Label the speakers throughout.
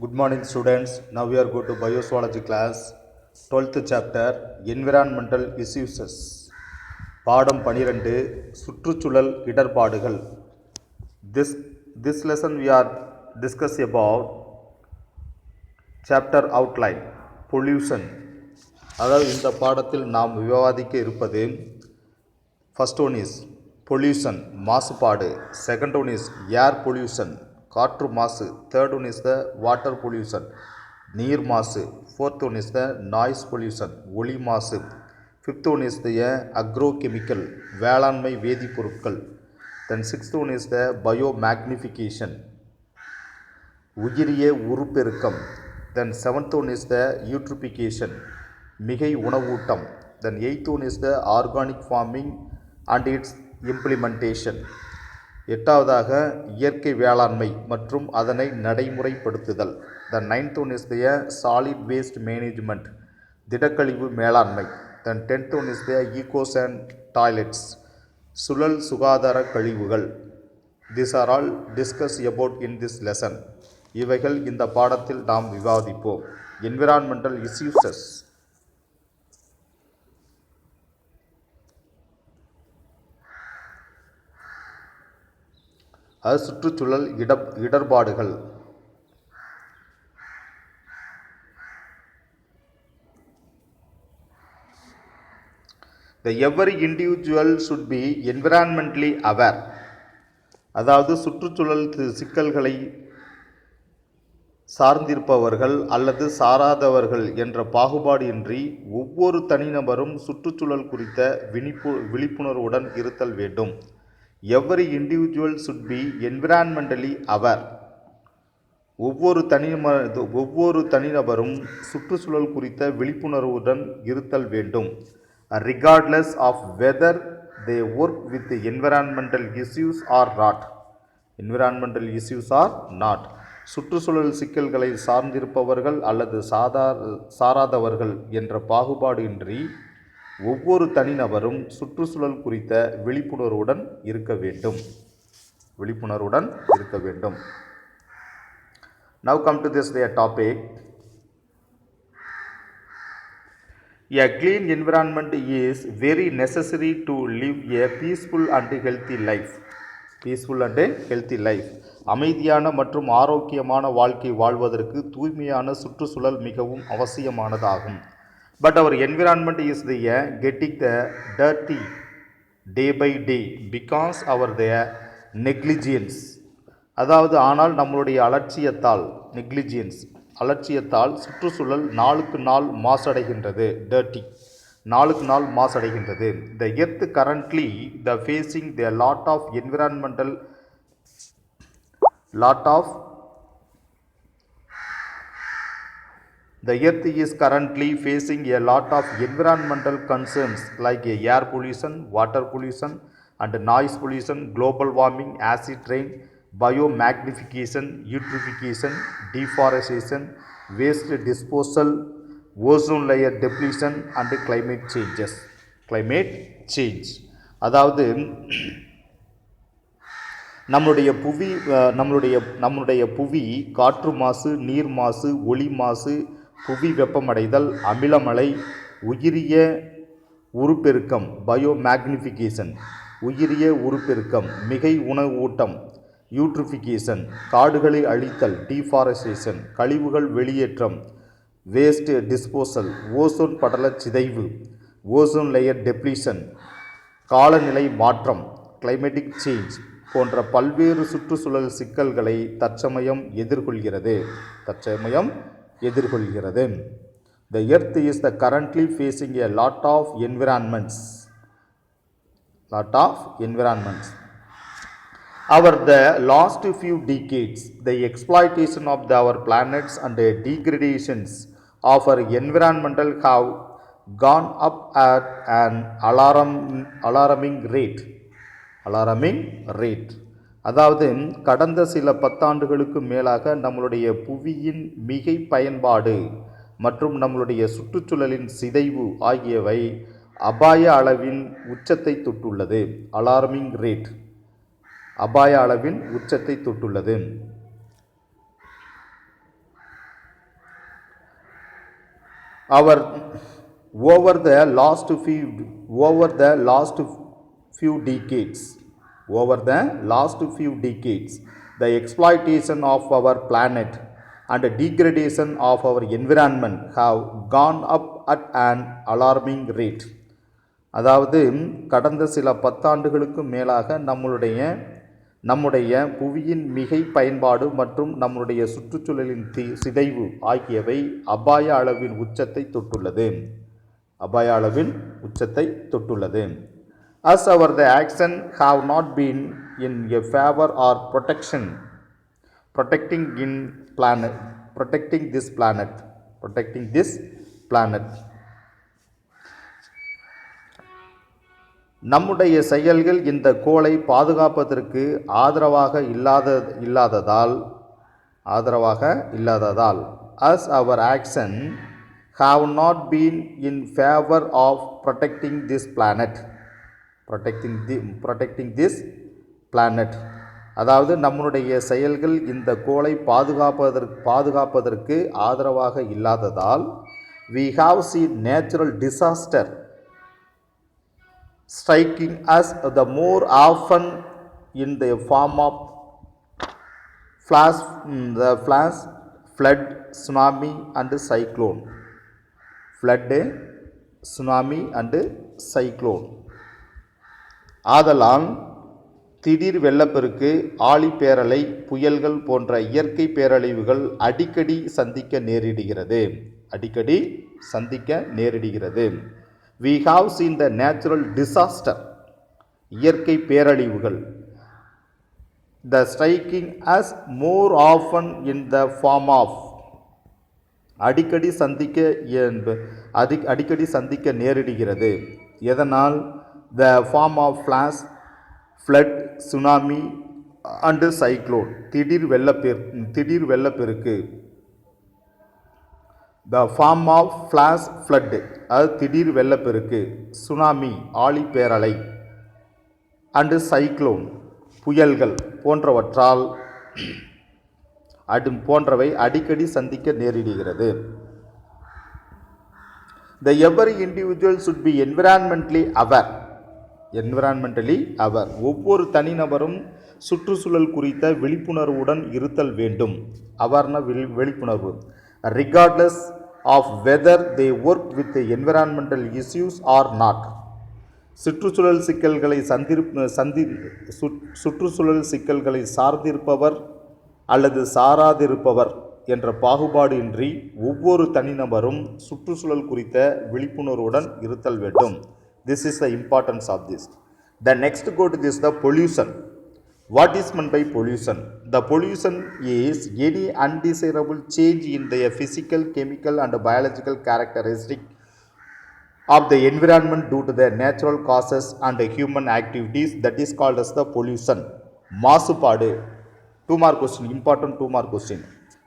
Speaker 1: Good morning students. Now we are going to Biozoology class, 12th chapter, Environmental Issues. பாடம் 12 சுற்றுச்சூழல் இடர்பாடுகள். This lesson we are discussing about chapter outline, pollution. அதாவது இந்த பாடத்தில் நாம் விவாதிக்க இருப்பது first one is pollution, மாசுபாடு. Second one is air pollution, காற்று மாசு. Third one is the water pollution, நீர் மாசு. Fourth one is the noise pollution, ஒளி மாசு. Fifth one is the agrochemical, வேளாண்மை வேதிப்பொருட்கள். Then sixth one is the bio magnification, உயிரிய உருப்பெருக்கம். Then seventh one is the eutrophication, மிகை உணவூட்டம். Then eighth one is the organic farming and its implementation. எட்டாவதாக இயற்கை வேளாண்மை மற்றும் அதனை நடைமுறைப்படுத்துதல். The ninth one is the solid waste management, திடக்கழிவு மேலாண்மை. தென் tenth one is the egos and toilets, சுழல் சுகாதார கழிவுகள். This are all discuss about in this lesson. இவைகள் இந்த பாடத்தில் நாம் விவாதிப்போம். Environmental issues. அது சுற்றுச்சூழல் இடர்பாடுகள். The every individual should be environmentally aware. அதாவது சுற்றுச்சூழல் சிக்கல்களை சார்ந்திருப்பவர்கள் அல்லது சாராதவர்கள் என்ற பாகுபாடு இன்றி ஒவ்வொரு தனிநபரும் சுற்றுச்சூழல் குறித்த விழிப்புணர்வுடன் இருத்தல் வேண்டும். Every individual should be environmentally aware. ஒவ்வொரு தனிநபரும் சுற்றுச்சூழல் குறித்த விழிப்புணர்வுடன் இருத்தல் வேண்டும். Regardless of whether they work with the environmental issues or not. Environmental issues or not. சுற்றுச்சூழல் சிக்கல்களை சார்ந்திருப்பவர்கள் அல்லது சாராதவர்கள் என்ற பாகுபாடு இன்றி ஒவ்வொரு தனிநபரும் சுற்றுச்சூழல் குறித்த விழிப்புணர்வுடன் இருக்க வேண்டும். Now come to this topic. A clean environment is very necessary to live a peaceful and healthy life. அமைதியான மற்றும் ஆரோக்கியமான வாழ்க்கை வாழ்வதற்கு தூய்மையான சுற்றுச்சூழல் மிகவும் அவசியமானதாகும். But our environment is getting dirty day by day because our negligence. அதாவது ஆனால் நம்மளுடைய அலட்சியத்தால் சுற்றுச்சூழல் நாளுக்கு நாள் மாசடைகின்றது. டர்ட்டி, நாளுக்கு நாள் மாசடைகின்றது. The earth currently facing a lot of environmental The earth is currently facing a lot of environmental concerns like air pollution, water pollution and noise pollution, global warming, acid rain, biomagnification, eutrophication, deforestation, waste disposal, ozone layer depletion and climate change. அதாவது நம்முடைய புவி காற்று மாசு, நீர் மாசு, ஒளி மாசு, புவி வெப்பமடைதல், அமிலமழை, உயிரிய உருப்பெருக்கம், பயோமேக்னிஃபிகேஷன், உயிரிய உருப்பெருக்கம், மிகை உணவூட்டம், யூட்ரிஃபிகேஷன், காடுகளை அழித்தல், டீஃபாரஸ்டேஷன், கழிவுகள் வெளியேற்றம், வேஸ்ட் டிஸ்போசல், ஓசோன் படல சிதைவு, ஓசோன் லேயர் டெப்ளீஷன், காலநிலை மாற்றம், கிளைமேட்டிக் சேஞ்ச் போன்ற பல்வேறு சுற்றுச்சூழல் சிக்கல்களை தற்சமயம் எதிர்கொள்கிறது. The earth is currently facing a lot of environments. Over the last few decades, the exploitation of our planets and the degradations of our environmental have gone up at an alarming rate. அதாவது கடந்த சில பத்தாண்டுகளுக்கு மேலாக நம்மளுடைய புவியின் மிகை பயன்பாடு மற்றும் நம்மளுடைய சுற்றுச்சூழலின் சிதைவு ஆகியவை அபாய அளவின் உச்சத்தை தொட்டுள்ளது. அலார்மிங் ரேட், அபாய அளவின் உச்சத்தை தொட்டுள்ளது. our over the last few decades the exploitation of our planet and the degradation of our environment have gone up at an alarming rate. அதாவது கடந்த சில பத்தாண்டுகளுக்கு மேலாக நம்முடைய புவியின் மிகை பயன்பாடு மற்றும் நம்முடைய சுற்றுச்சூழலின் சிதைவு ஆகியவை அபாய அளவின் உச்சத்தை தொட்டுள்ளது. As our the action have not been in a favor or protecting this planet. நம்முடைய செயல்கள் இந்த கோளை பாதுகாப்பதற்கு ஆதரவாக இல்லாததால் as our action have not been in favor of protecting this planet. அதாவது நம்முடைய செயல்கள் இந்த கோளை பாதுகாப்பதற்கு ஆதரவாக இல்லாததால் we have seen natural disaster striking us the more often in the form of flash, flood, tsunami and cyclone. ஆதலால் திடீர் வெள்ளப்பெருக்கு, ஆழிப்பேரலை, புயல்கள் போன்ற இயற்கை பேரழிவுகள் அடிக்கடி சந்திக்க நேரிடுகிறது. We have seen the natural disaster, இயற்கை பேரழிவுகள், the striking us more often in the form of அடிக்கடி சந்திக்க நேரிடுகிறது. எதனால்? the form of flash, flood, tsunami and cyclone, திடீர் வெள்ளப்பெருக்கு. the form of flash flood, அது திடீர் வெள்ளப்பெருக்கு, சுனாமி ஆழிப்பேரலை and cyclone புயல்கள் போன்றவை அடிக்கடி சந்திக்க நேரிடுகிறது. The every individual should be environmentally aware. ஒவ்வொரு தனிநபரும் சுற்றுச்சூழல் குறித்த விழிப்புணர்வுடன் இருத்தல் வேண்டும். அவர்னா விழிப்புணர்வு. regardless of whether they work with the environmental issues or not. சுற்றுச்சூழல் சிக்கல்களை சார்ந்திருப்பவர் அல்லது சாராதிருப்பவர் என்ற பாகுபாடு இன்றி ஒவ்வொரு தனிநபரும் சுற்றுச்சூழல் குறித்த விழிப்புணர்வுடன் இருத்தல் வேண்டும். This is the importance of this. The next go to this, the pollution. What is meant by pollution? The pollution is any undesirable change in the physical, chemical and biological characteristic of the environment due to the natural causes and the human activities, that is called as the pollution. மாசுபாடு. 2 mark question, important 2 mark question.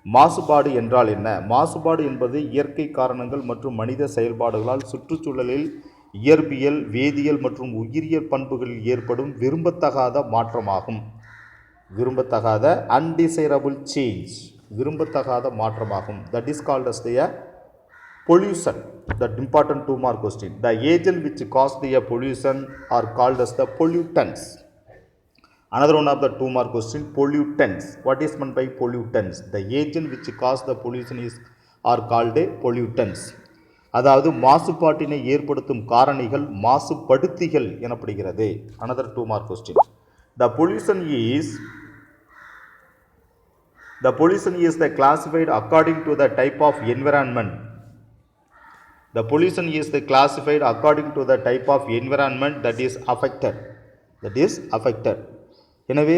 Speaker 1: மாசுபாடு என்றால் என்ன? மாசுபாடு என்பது இயற்கை காரணங்கள் மற்றும் மனித செயல்பாடுகளால் சுற்றுச்சூழலில் இயற்பியல், வேதியியல் மற்றும் உயிரியல் பண்புகளில் ஏற்படும் விரும்பத்தகாத மாற்றமாகும். undesirable change, விரும்பத்தகாத மாற்றமாகும். that is called as the pollution. That important 2 mark question. The agent which cause the pollution are called as the pollutants. Another one of the 2 mark question, pollutants. What is meant by pollutants? The agent which cause the pollution are called pollutants. அதாவது மாசுபாட்டினை ஏற்படுத்தும் காரணிகள் மாசுபடுத்திகள் எனப்படுகிறது. Another 2 mark question. The pollution is the classified according to the type of environment. The pollution is the classified according to the type of environment that is affected. எனவே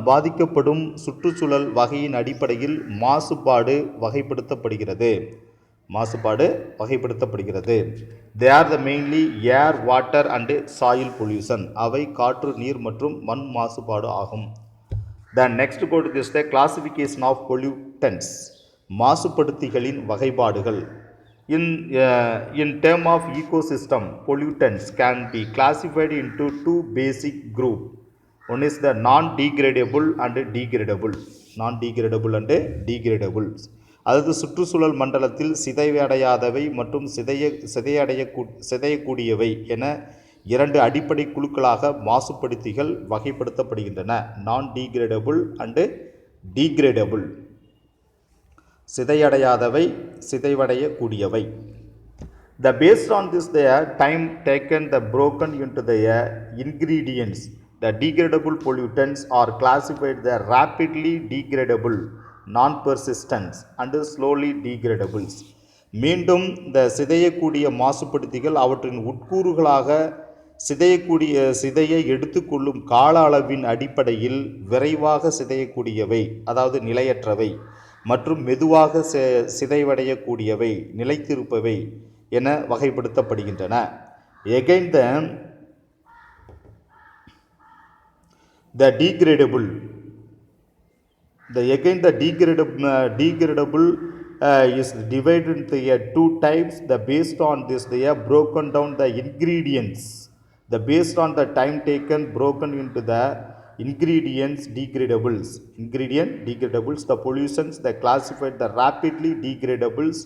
Speaker 1: பாதிக்கப்படும் சுற்றுச்சூழல் வகையின் அடிப்படையில் மாசுபாடு வகைப்படுத்தப்படுகிறது. They are the mainly air, water and soil pollution. அவை காற்று, நீர் மற்றும் மண் மாசுபாடு ஆகும். Then next go to this, the classification of pollutants. மாசுபடுத்திகளின் வகைப்பாடுகள். In term of ecosystem, pollutants can be classified into 2 basic group. One is the non-degradable and degradable. அதாவது சுற்றுச்சூழல் மண்டலத்தில் சிதைவடையாதவை மற்றும் சிதையக்கூடியவை என இரண்டு அடிப்படை குழுக்களாக மாசுபடுத்திகள் வகைப்படுத்தப்படுகின்றன. Non degradable and degradable. சிதையடையாதவை, சிதைவடையக்கூடியவை. The based on this the time taken the broken into the ingredients. The degradable pollutants are classified the rapidly degradable, non-persistent and slowly degradables. மீண்டும் இந்த சிதையக்கூடிய மாசுபடுத்திகள் அவற்றின் உட்கூறுகளாக சிதைய எடுத்துக்கொள்ளும் கால அளவின் அடிப்படையில் விரைவாக சிதையக்கூடியவை, அதாவது நிலையற்றவை, மற்றும் மெதுவாக சிதைவடையக்கூடியவை, நிலைத்திருப்பவை என வகைப்படுத்தப்படுகின்றன. Again the degradable is divided into two types. The based on this they are broken down the ingredients. The based on the time taken broken into the ingredients degradables. The pollutions they classified the rapidly degradables,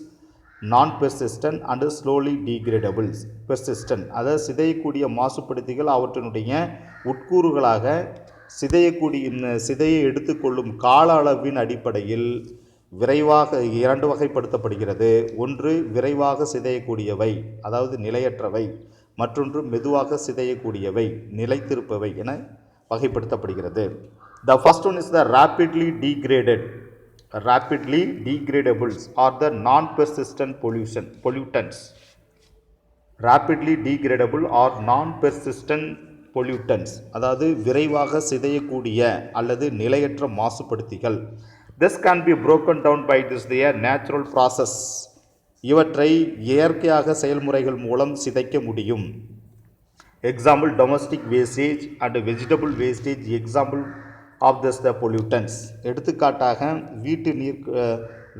Speaker 1: non-persistent and slowly degradables. Persistent அதாவது சிதையக்கூடிய மாசுபடுத்திகள் அவற்றினுடைய உட்கூறுகளாக சிதையை எடுத்துக்கொள்ளும் கால அளவின் அடிப்படையில் விரைவாக இரண்டு வகைப்படுத்தப்படுகிறது. ஒன்று விரைவாக சிதையக்கூடியவை, அதாவது நிலையற்றவை, மற்றொன்று மெதுவாக சிதையக்கூடியவை, நிலைத்திருப்பவை என வகைப்படுத்தப்படுகிறது. The first one is the rapidly degradables or the non-persistent pollutants. Rapidly degradable or non-persistent pollutants அதாவது விரைவாக சிதையக்கூடிய அல்லது நிலையற்ற மாசுபடுத்திகள். This can be broken down by this their natural process. இவற்றை இயற்கையாக செயல்முறைகள் மூலம் சிதைக்க முடியும். Example domestic wastage and vegetable wastage example of this the pollutants. எடுத்துக்காட்டாக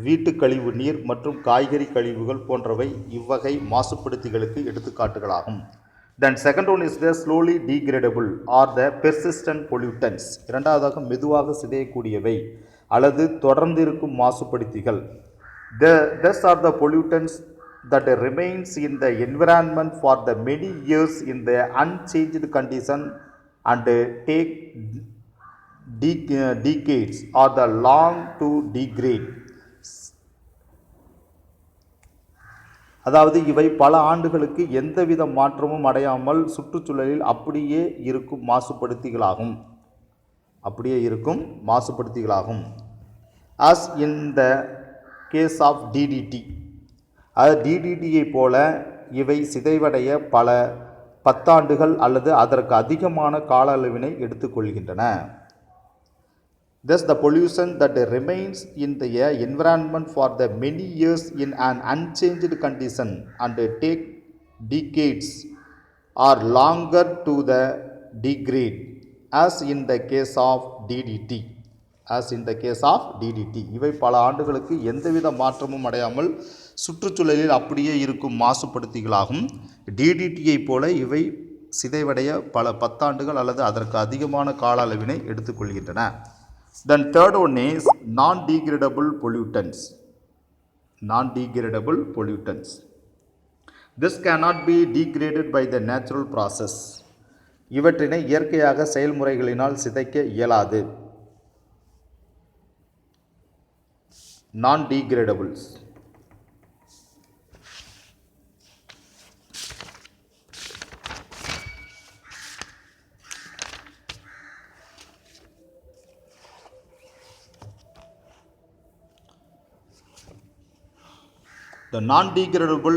Speaker 1: வீட்டு கழிவு நீர் மற்றும் காய்கறி கழிவுகள் போன்றவை இவ்வகை மாசுபடுத்திகளுக்கு எடுத்துக்காட்டுகளாகும். Then second one is the slowly degradable or the persistent pollutants. இரண்டாவதாக மெதுவாக சிதையக்கூடியவை அல்லது தொடர்ந்து இருக்கும் மாசுபடுத்திகள். These are the pollutants that remains in the environment for the many years in the unchanged condition and take decades or the long to degrade. அதாவது இவை பல ஆண்டுகளுக்கு எந்தவித மாற்றமும் அடையாமல் சுற்றுச்சூழலில் அப்படியே இருக்கும் மாசுபடுத்திகளாகும். As in the case of DDT. அது DDTயை போல இவை சிதைவடைய பல பத்தாண்டுகள் அல்லது அதற்கு அதிகமான கால அளவினை எடுத்துக்கொள்கின்றன. Thus the pollution that remains in the environment for the many years in an unchanged condition and take decades or longer to the degrade, as in the case of DDT. இவை பல ஆண்டுகளுக்கு எந்தவித மாற்றமும் அடையாமல் சுற்றுச்சூழலில் அப்படியே இருக்கும் மாசுபடுத்திகளாகும். DDTயை போல இவை சிதைவடைய பல பத்தாண்டுகள் அல்லது அதற்கு அதிகமான கால அளவினை எடுத்துக்கொள்கின்றன. Then third one is non-degradable pollutants. This cannot be degraded by the natural process. இவற்றினை இயற்கையாக செயல்முறைகளினால் சிதைக்க இயலாது. Non-degradables. The non-degradable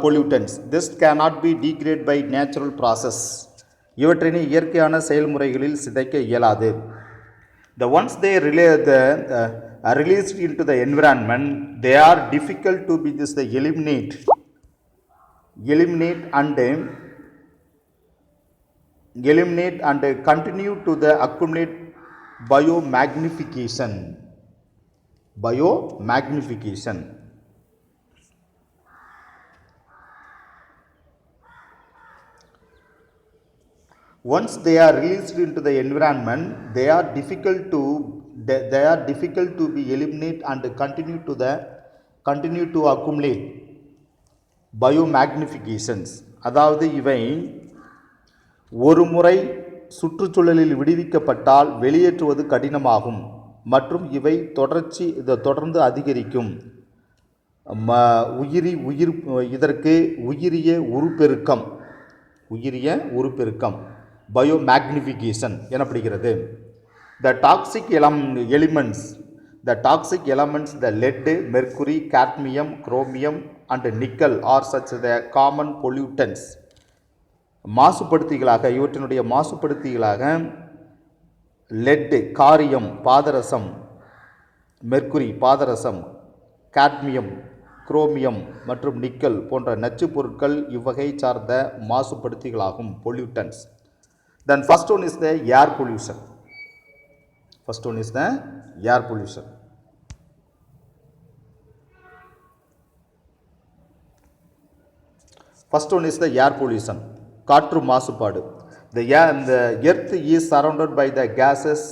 Speaker 1: pollutants. This cannot be degraded by natural process. இவற்றினை இயற்கையான செயல்முறைகளில் சிதைக்க இயலாது. The ones they released into the environment, they are difficult to be eliminate and continue to the accumulate biomagnification. Once they are released into the environment, they are difficult to they are difficult to be eliminate and continue to accumulate biomagnifications. அதாவது இவை ஒரு முறை சுற்றுச்சூழலில் விடுவிக்கப்பட்டால் வெளியேற்றுவது கடினமாகும் மற்றும் இவை தொடர்ந்து அதிகரிக்கும். இதற்கு உயிரிய உருப்பெருக்கம் பயோமேக்னிஃபிகேஷன் எனப்படுகிறது. The toxic elements, the lead, mercury, cadmium, chromium and nickel are such the common pollutants. இவற்றினுடைய மாசுபடுத்திகளாக லெட் காரியம் பாதரசம், மெர்க்குரி பாதரசம், காட்மியம் குரோமியம் மற்றும் நிக்கல் போன்ற நச்சு பொருட்கள் இவ்வகை சார்ந்த மாசுபடுத்திகளாகும், pollutants. Then first one is the air pollution. First one is the air pollution. First one is the air pollution. காற்று மாசுபாடு. The earth is surrounded by the gases,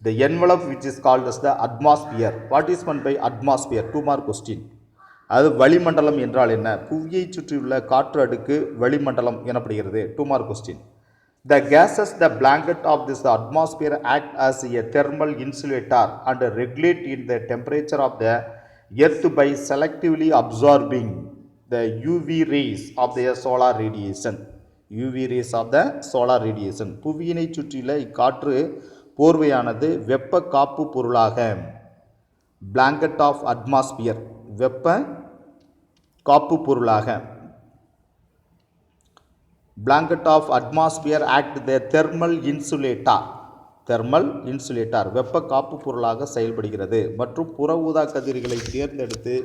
Speaker 1: the envelope which is called as the atmosphere. What is meant by atmosphere? 2 mark question. அது வளிமண்டலம் என்றால் என்ன? புவியை சுற்றியுள்ள காற்று அடுக்கு வளிமண்டலம் எனப்படுகிறது. 2 mark question. The gases, the blanket of this atmosphere act as a thermal insulator and regulate in the temperature of the earth by selectively absorbing the UV rays of the solar radiation. UV rays of the solar radiation. புவியினை சுற்றியுள்ள இக்காற்று போர்வையானது வெப்ப காப்பு பொருளாக blanket of atmosphere வெப்ப காப்பு பொருளாக blanket of atmosphere act the thermal insulator வெப்ப காப்பு பொருளாக செயல்படுகிறது மற்றும் புற ஊதா கதிர்களை தேர்ந்தெடுத்து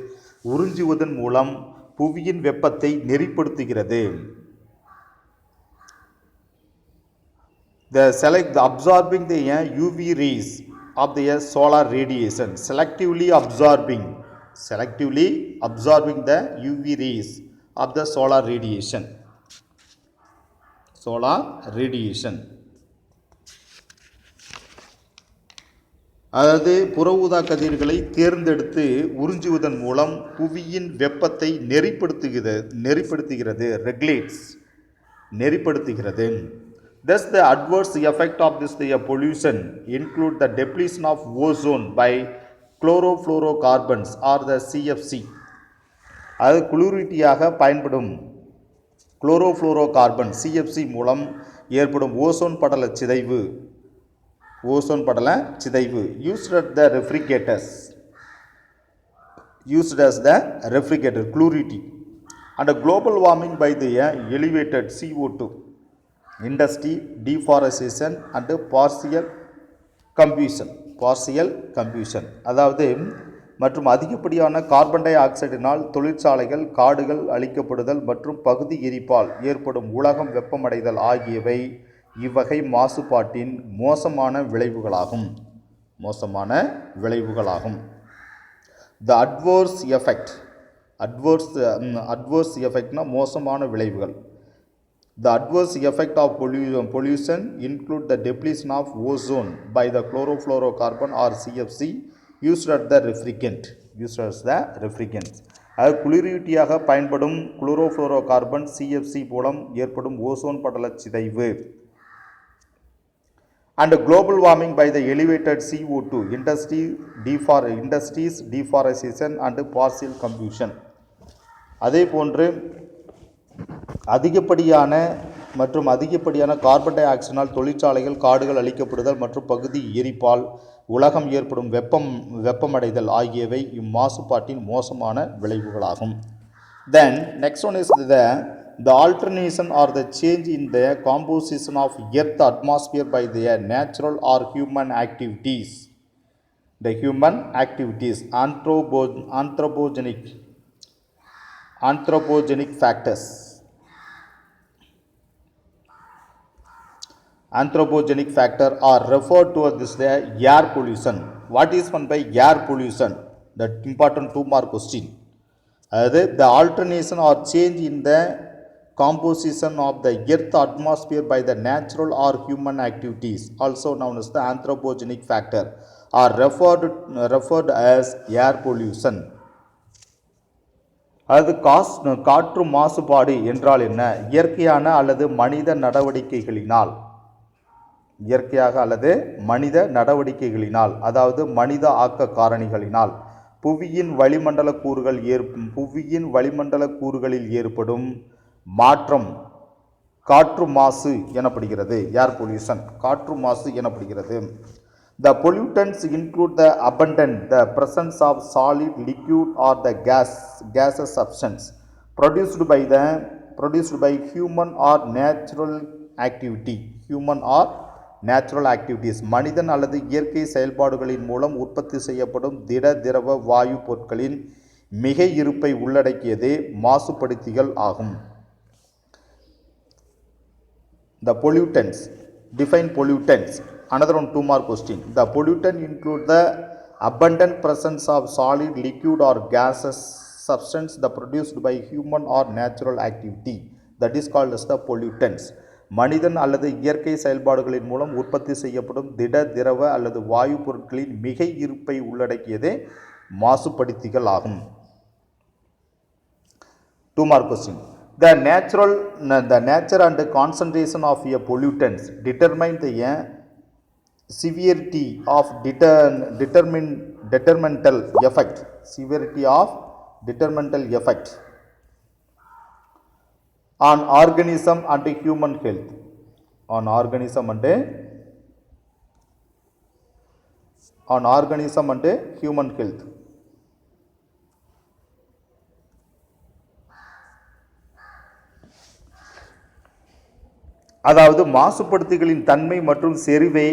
Speaker 1: உறிஞ்சுவதன் மூலம் புவியின் வெப்பத்தை நெறிப்படுத்துகிறது. The absorbing the UV rays of the solar radiation, selectively absorbing the UV rays of the solar radiation. அதாவது புற ஊதா கதிர்களை தேர்ந்தெடுத்து உறிஞ்சுவதன் மூலம் புவியின் வெப்பத்தை நெறிப்படுத்துகிறது, நெறிப்படுத்துகிறது. Thus the adverse effect of this pollution include the depletion of ozone by chlorofluorocarbons or the CFC. அது குளிரூட்டியாக பயன்படும் குளோரோஃப்ளோரோகார்பன் CFC மூலம் ஏற்படும் ஓசோன் படல சிதைவு used as the refrigerator clarity and global warming by the elevated CO2, industry, deforestation and partial combustion. அதாவது மற்றும் அதிகப்படியான carbon tie ஆக்சைடினால் தொழிற்சாலைகள், காடுகள் அழிக்கப்படுதல் மற்றும் பகுதி எரிப்பால் ஏற்படும் உலகம் வெப்பமடைதல் ஆகியவை இவ்வகை மாசுபாட்டின் மோசமான விளைவுகளாகும். The adverse effect மோசமான விளைவுகள். The adverse effect of pollution include the depletion of ozone by the chlorofluorocarbon or CFC used as the refrigerant. அது குளிரூட்டியாக பயன்படும் குளோரோஃப்ளோரோகார்பன் CFC மூலம் ஏற்படும் ஓசோன் படல சிதைவு. And global warming by the elevated CO2, industries, deforestation and partial combustion. அதே போன்று அதிகப்படியான carbon tie ஆக்சைடினால் தொழிற்சாலைகள், காடுகள் அழிக்கப்படுதல் மற்றும் பகுதி எரிப்பால் உலகம் ஏற்படும் வெப்பமடைதல் ஆகியவை இம்மாசுபாட்டின் மோசமான விளைவுகளாகும். Then next one is the alteration or the change in the composition of earth atmosphere by the natural or human activities. The human activities, anthropogenic factors. Anthropogenic factor are referred to as the air pollution. What is meant by air pollution? That important 2 mark question. The alternation or change in the composition of the earth atmosphere by the natural or human activities, also known as the anthropogenic factor, are referred as air pollution. அது காற்று மாசுபாடு என்றால் என்ன? இயற்கையான அல்லது மனித நடவடிக்கைகளினால், இயற்கையாக அல்லது மனித நடவடிக்கைகளினால், அதாவது மனித ஆக்க காரணிகளினால் புவியின் வளிமண்டல கூறுகளில் ஏற்படும் மாற்றம் காற்று மாசு எனப்படுகிறது. ஏர் பொல்யூஷன் காற்று மாசு எனப்படுகிறது. The pollutants include the abundant, the presence of solid, liquid or the gaseous substance produced by human or natural activities. மனிதன் அல்லது இயற்கை செயல்பாடுகளின் மூலம் உற்பத்தி செய்யப்படும் திரவ வாயு பொருட்களின் மிகை இருப்பை உள்ளடக்கியதே மாசுபடுத்திகள் ஆகும். The pollutants, define pollutants. Another 2 mark question. The pollutant include the abundant presence of solid, liquid or gaseous substance that produced by human or natural activity. That is called as the pollutants. மனிதன் அல்லது இயற்கை செயல்பாடுகளின் மூலம் உற்பத்தி செய்யப்படும் திரவ அல்லது வாயு பொருட்களின் மிகை இருப்பை உள்ளடக்கியதே மாசுபடுத்திகள் ஆகும். 2 mark question. The nature and concentration of a pollutants determine the severity of detrimental effect on organism and human health. On organism and human health. அதாவது மாசுபடுத்திகளின் தன்மை மற்றும் செறிவை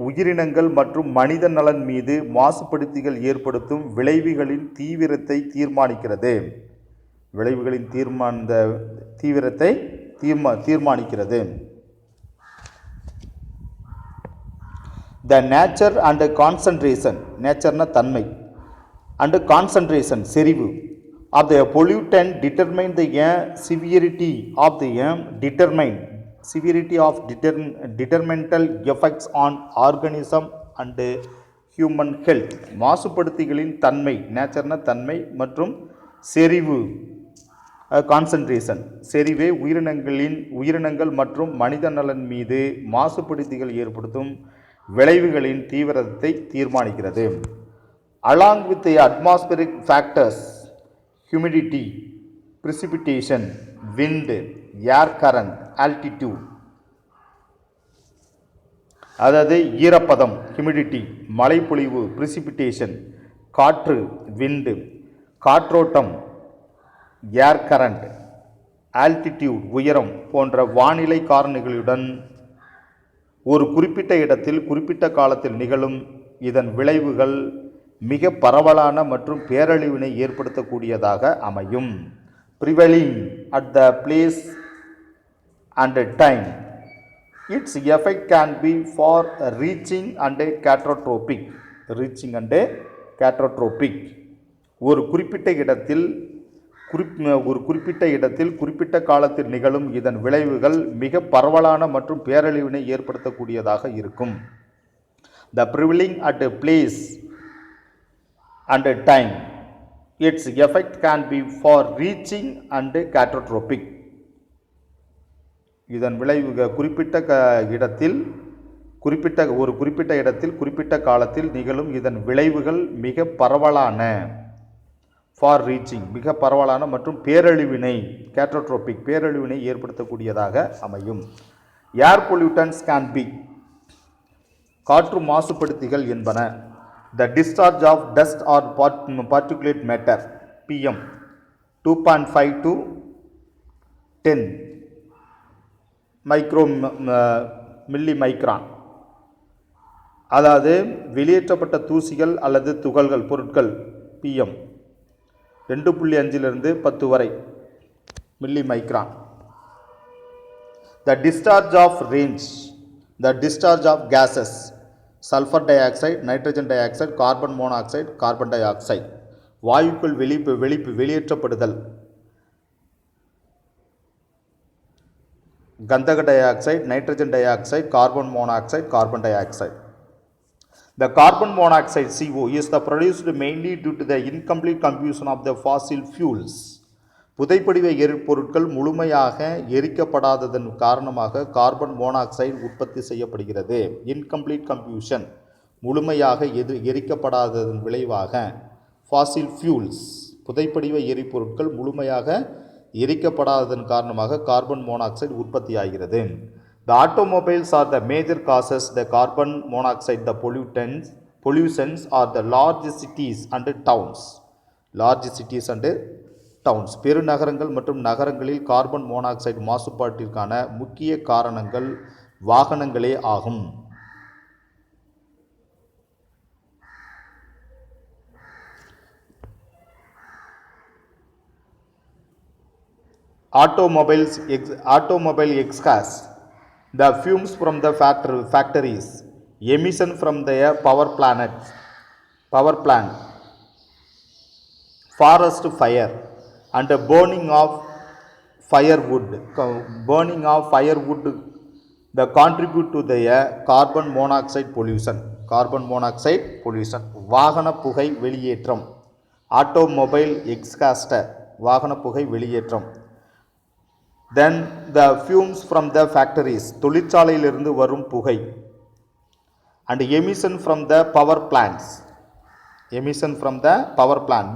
Speaker 1: உயிரினங்கள் மற்றும் மனித நலன் மீது மாசுபடுத்திகள் ஏற்படுத்தும் விளைவுகளின் தீவிரத்தை தீர்மானிக்கிறது. தீர்மானிக்கிறது. The nature and concentration, நேச்சர்னா தன்மை, and concentration செறிவு of the pollutant determine the severity of detrimental effects on organism and human health. மாசுபடுத்திகளின் தன்மை, நேச்சர்னா தன்மை மற்றும் செறிவு கான்சன்ட்ரேஷன் செறிவே உயிரினங்கள் மற்றும் மனித நலன் மீது மாசுபடுத்திகள் ஏற்படுத்தும் விளைவுகளின் தீவிரத்தை தீர்மானிக்கிறது. Along with the atmospheric factors, humidity, precipitation, wind, air current, altitude, அதாவது ஈரப்பதம் humidity, மழைப்பொழிவு precipitation, காற்று wind, காற்றோட்டம் air current, altitude, உயரம் போன்ற வானிலை காரணிகளுடன் ஒரு குறிப்பிட்ட இடத்தில் குறிப்பிட்ட காலத்தில் நிகழும் இதன் விளைவுகள் மிக பரவலான மற்றும் பேரழிவினை ஏற்படுத்தக்கூடியதாக அமையும். Prevailing at the place and time, its effect can be far reaching and catastrophic. ஒரு குறிப்பிட்ட இடத்தில் குறிப்பிட்ட காலத்தில் நிகழும் இதன் விளைவுகள் மிக பரவலான மற்றும் பேரழிவினை ஏற்படுத்தக்கூடியதாக இருக்கும். The prevailing at a place and a time, its effect can be far reaching and catastrophic. இதன் விளைவுகள் ஒரு குறிப்பிட்ட இடத்தில் குறிப்பிட்ட காலத்தில் நிகழும் இதன் விளைவுகள் மிக பரவலான ஃபார் ரீச்சிங் மிக பரவலான மற்றும் catastrophic பேரழிவினை ஏற்படுத்தக்கூடியதாக அமையும். ஏர் பொல்யூட்டன்ஸ் கேன் பி, காற்று மாசுபடுத்திகள் என்பன the discharge of dust or particulate matter PM 2.5 to 10 மில்லிமைக்ரான், அதாவது வெளியேற்றப்பட்ட தூசிகள் அல்லது துகள்கள் பொருட்கள் PM 2.5 10 வரை மில்லிமைக்ரான். The discharge of gases, sulfur dioxide, nitrogen dioxide, carbon monoxide, carbon dioxide, வாயுக்கள் வெளியேற்றப்படுதல், கந்தக dioxide, nitrogen dioxide, carbon monoxide, carbon di oxide. The carbon monoxide CO is the produced mainly due to the incomplete combustion of the fossil fuels. புதைப்படிவ எரிபொருட்கள் முழுமையாக எரிக்கப்படாததன் காரணமாக carbon monoxide உற்பத்தி செய்யப்படுகிறது. Incomplete கம்பூஷன் முழுமையாக எரிக்கப்படாததன் விளைவாக ஃபாசில் ஃபியூல்ஸ் புதைப்படிவ எரிபொருட்கள் முழுமையாக எரிக்கப்படாததன் காரணமாக கார்பன் மோனாக்சைடு உற்பத்தியாகிறது. The automobiles are the major causes the carbon monoxide, the pollutions are the large cities and towns. Large cities and towns. பெருநகரங்கள் மற்றும் நகரங்களில் கார்பன் மோனாக்சைடு மாசுபாட்டிற்கான முக்கிய காரணங்கள் வாகனங்களே ஆகும். Automobile exhaust, the fumes from the factories, emission from the power plant, forest fire, and the burning of firewood, the contribute to the carbon monoxide pollution. வாகன புகை வெளியேற்றம், automobile எக்ஸ்காஸ்ட் வாகன புகை வெளியேற்றம். Then the fumes from the factories, தொழிற்சாலையிலிருந்து வரும் புகை. And emission from the power plants,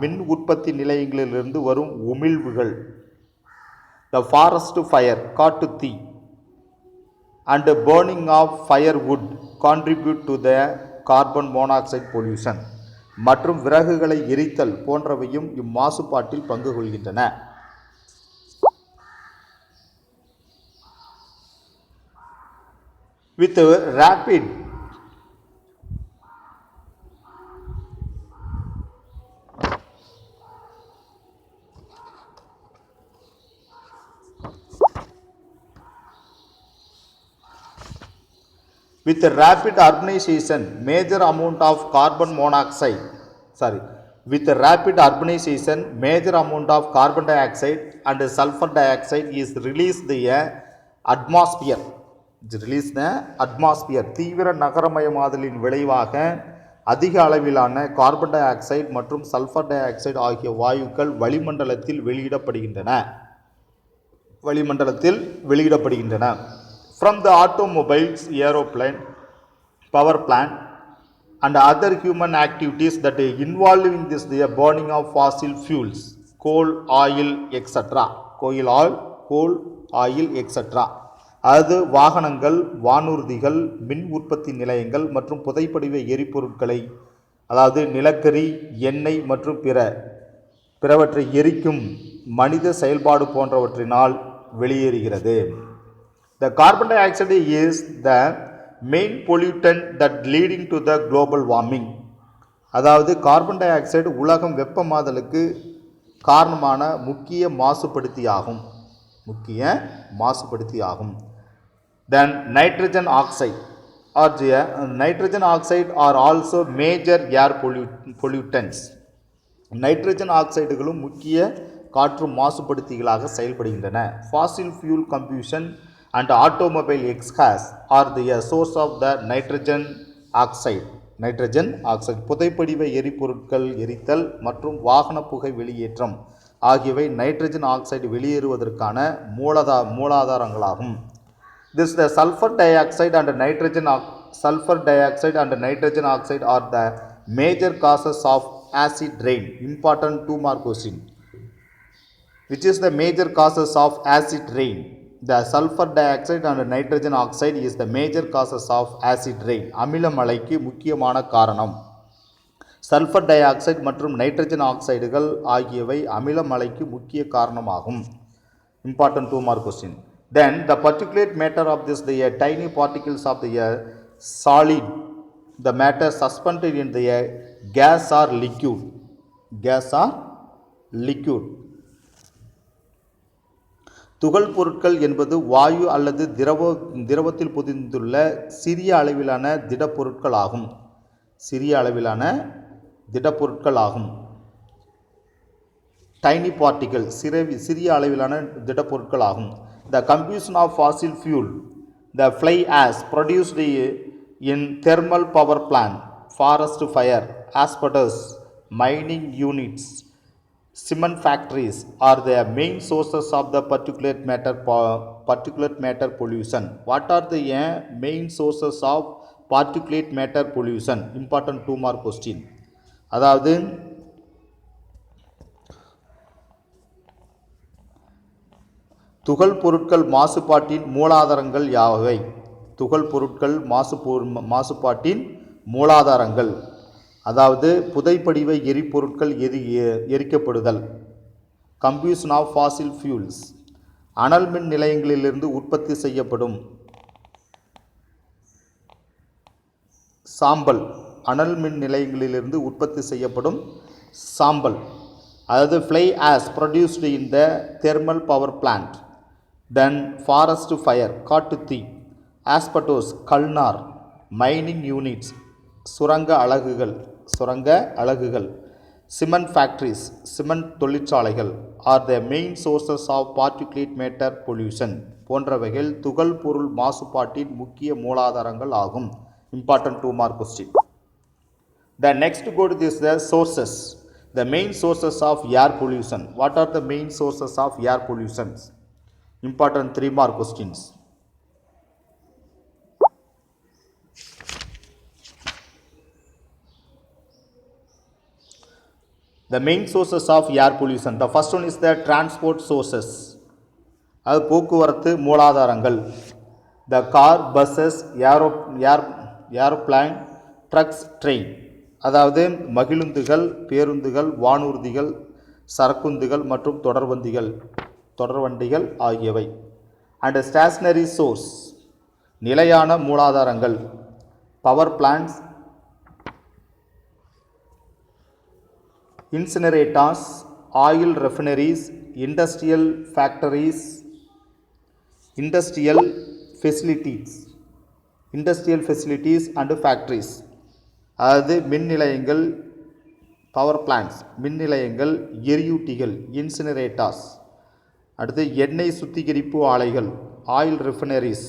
Speaker 1: மின் உற்பத்தி நிலையங்களிலிருந்து வரும் உமிழ்வுகள். The forest fire, காட்டு தீ. And burning of firewood contribute to the carbon monoxide pollution. மற்றும் விறகுகளை எரித்தல் போன்றவையும் இம்மாசுபாட்டில் பங்கு கொள்கின்றன. With rapid urbanization, major amount of carbon dioxide and sulfur dioxide is released the atmosphere. தீவிர நகரமயமாதலின் விளைவாக அதிக அளவிலான கார்பன் டை ஆக்சைடு மற்றும் சல்ஃபர் டை ஆக்சைடு ஆகிய வாயுக்கள் வளிமண்டலத்தில் வெளியிடப்படுகின்றன. From the automobiles, aeroplane, power plant and other human activities that involving this the burning of fossil fuels, coal, oil, etc. அது வாகனங்கள், வானூர்திகள், மின் உற்பத்தி நிலையங்கள் மற்றும் புதைப்படிவ எரிபொருட்களை, அதாவது நிலக்கரி, எண்ணெய் மற்றும் பிறவற்றை எரிக்கும் மனித செயல்பாடு போன்றவற்றினால் வெளியேறுகிறது. The carbon dioxide is the main pollutant that leading to the global warming. அதாவது கார்பன் டை ஆக்சைடு உலகம் வெப்பமாதலுக்கு காரணமான முக்கிய மாசுபடுத்தியாகும். Then nitrogen oxide are also major air pollutants. Nitrogen ஆக்சைடுகளும் முக்கிய காற்று மாசுபடுத்திகளாக செயல்படுகின்றன. Fossil fuel combustion and automobile exhaust are the source of the nitrogen oxide. புதைப்படிவ எரிபொருட்கள் எரித்தல் மற்றும் வாகன புகை வெளியேற்றம் ஆகியவை நைட்ரஜன் ஆக்சைடு வெளியேறுவதற்கான மூலாதாரங்களாகும். This the sulfur dioxide and nitrogen oxide are the major causes of acid rain. Important 2 mark question. Which is the major causes of acid rain? The sulfur dioxide and nitrogen oxide is the major causes of acid rain. அமில மழைக்கு முக்கியமான காரணம். Sulphur dioxide மற்றும் nitrogen ஆக்சைடுகள் ஆகியவை அமில மழைக்கு முக்கிய காரணமாகும். Important 2 mark question. Then the particulate matter of this the tiny particles of the solid, the matter suspended in the gas or liquid. துகள் பொருட்கள் என்பது வாயு அல்லது திரவத்தில் பொதிந்துள்ள சிறிய அளவிலான திடப்பொருட்களாகும். டைனி பார்ட்டிகல் சிறிய அளவிலான திடப்பொருட்களாகும். The combustion of fossil fuel, the fly ash produced in thermal power plant, forest fire, asbestos, mining units, cement factories are the main sources of the particulate matter pollution. What are the main sources of particulate matter pollution? Important 2 mark question. அதாவது துகள் பொருட்கள் மாசுபாட்டின் மூலாதாரங்கள் யாவை? துகள் பொருட்கள் மாசுபாட்டின் மூலாதாரங்கள், அதாவது புதைப்படிவ எரிபொருட்கள் எரிக்கப்படுதல், கம்பியூஷன் of Fazil fuels, அனல் மின் நிலையங்களிலிருந்து உற்பத்தி செய்யப்படும் சாம்பல், அனல் மின் நிலையங்களிலிருந்து உற்பத்தி செய்யப்படும் சாம்பல், அதாவது fly ash produced in the thermal power plant, then forest fire காட்டுத்தீ, ஆஸ்பட்டோஸ் கல்நார், மைனிங் யூனிட்ஸ் சுரங்க அலகுகள், சிமெண்ட் ஃபேக்ட்ரிஸ் சிமெண்ட் தொழிற்சாலைகள் are the main sources of particulate matter pollution போன்றவைகள் துகள் பொருள் மாசுபாட்டின் முக்கிய மூலாதாரங்கள் ஆகும். Important 2 mark question. The next code is the sources. The main sources of air pollution. What are the main sources of air pollution? Important 3 mark questions. The main sources of air pollution. The first one is the transport sources. அது போக்குவரத்து மூலாதாரங்கள். The car, buses, airplane, trucks, train. அதாவது மகிழுந்துகள், பேருந்துகள், வானூர்திகள், சரக்குந்துகள் மற்றும் தொடர்வண்டிகள் ஆகியவை. And stationary source நிலையான மூலாதாரங்கள், power plants, incinerators, oil refineries, industrial factories, industrial facilities and factories, அதாவது மின் நிலையங்கள், பவர் பிளான்ட்ஸ் மின் நிலையங்கள், எரியூட்டிகள் இன்சினரேட்டர்ஸ், அடுத்து எண்ணெய் சுத்திகரிப்பு ஆலைகள் ஆயில் ரெஃபினரிஸ்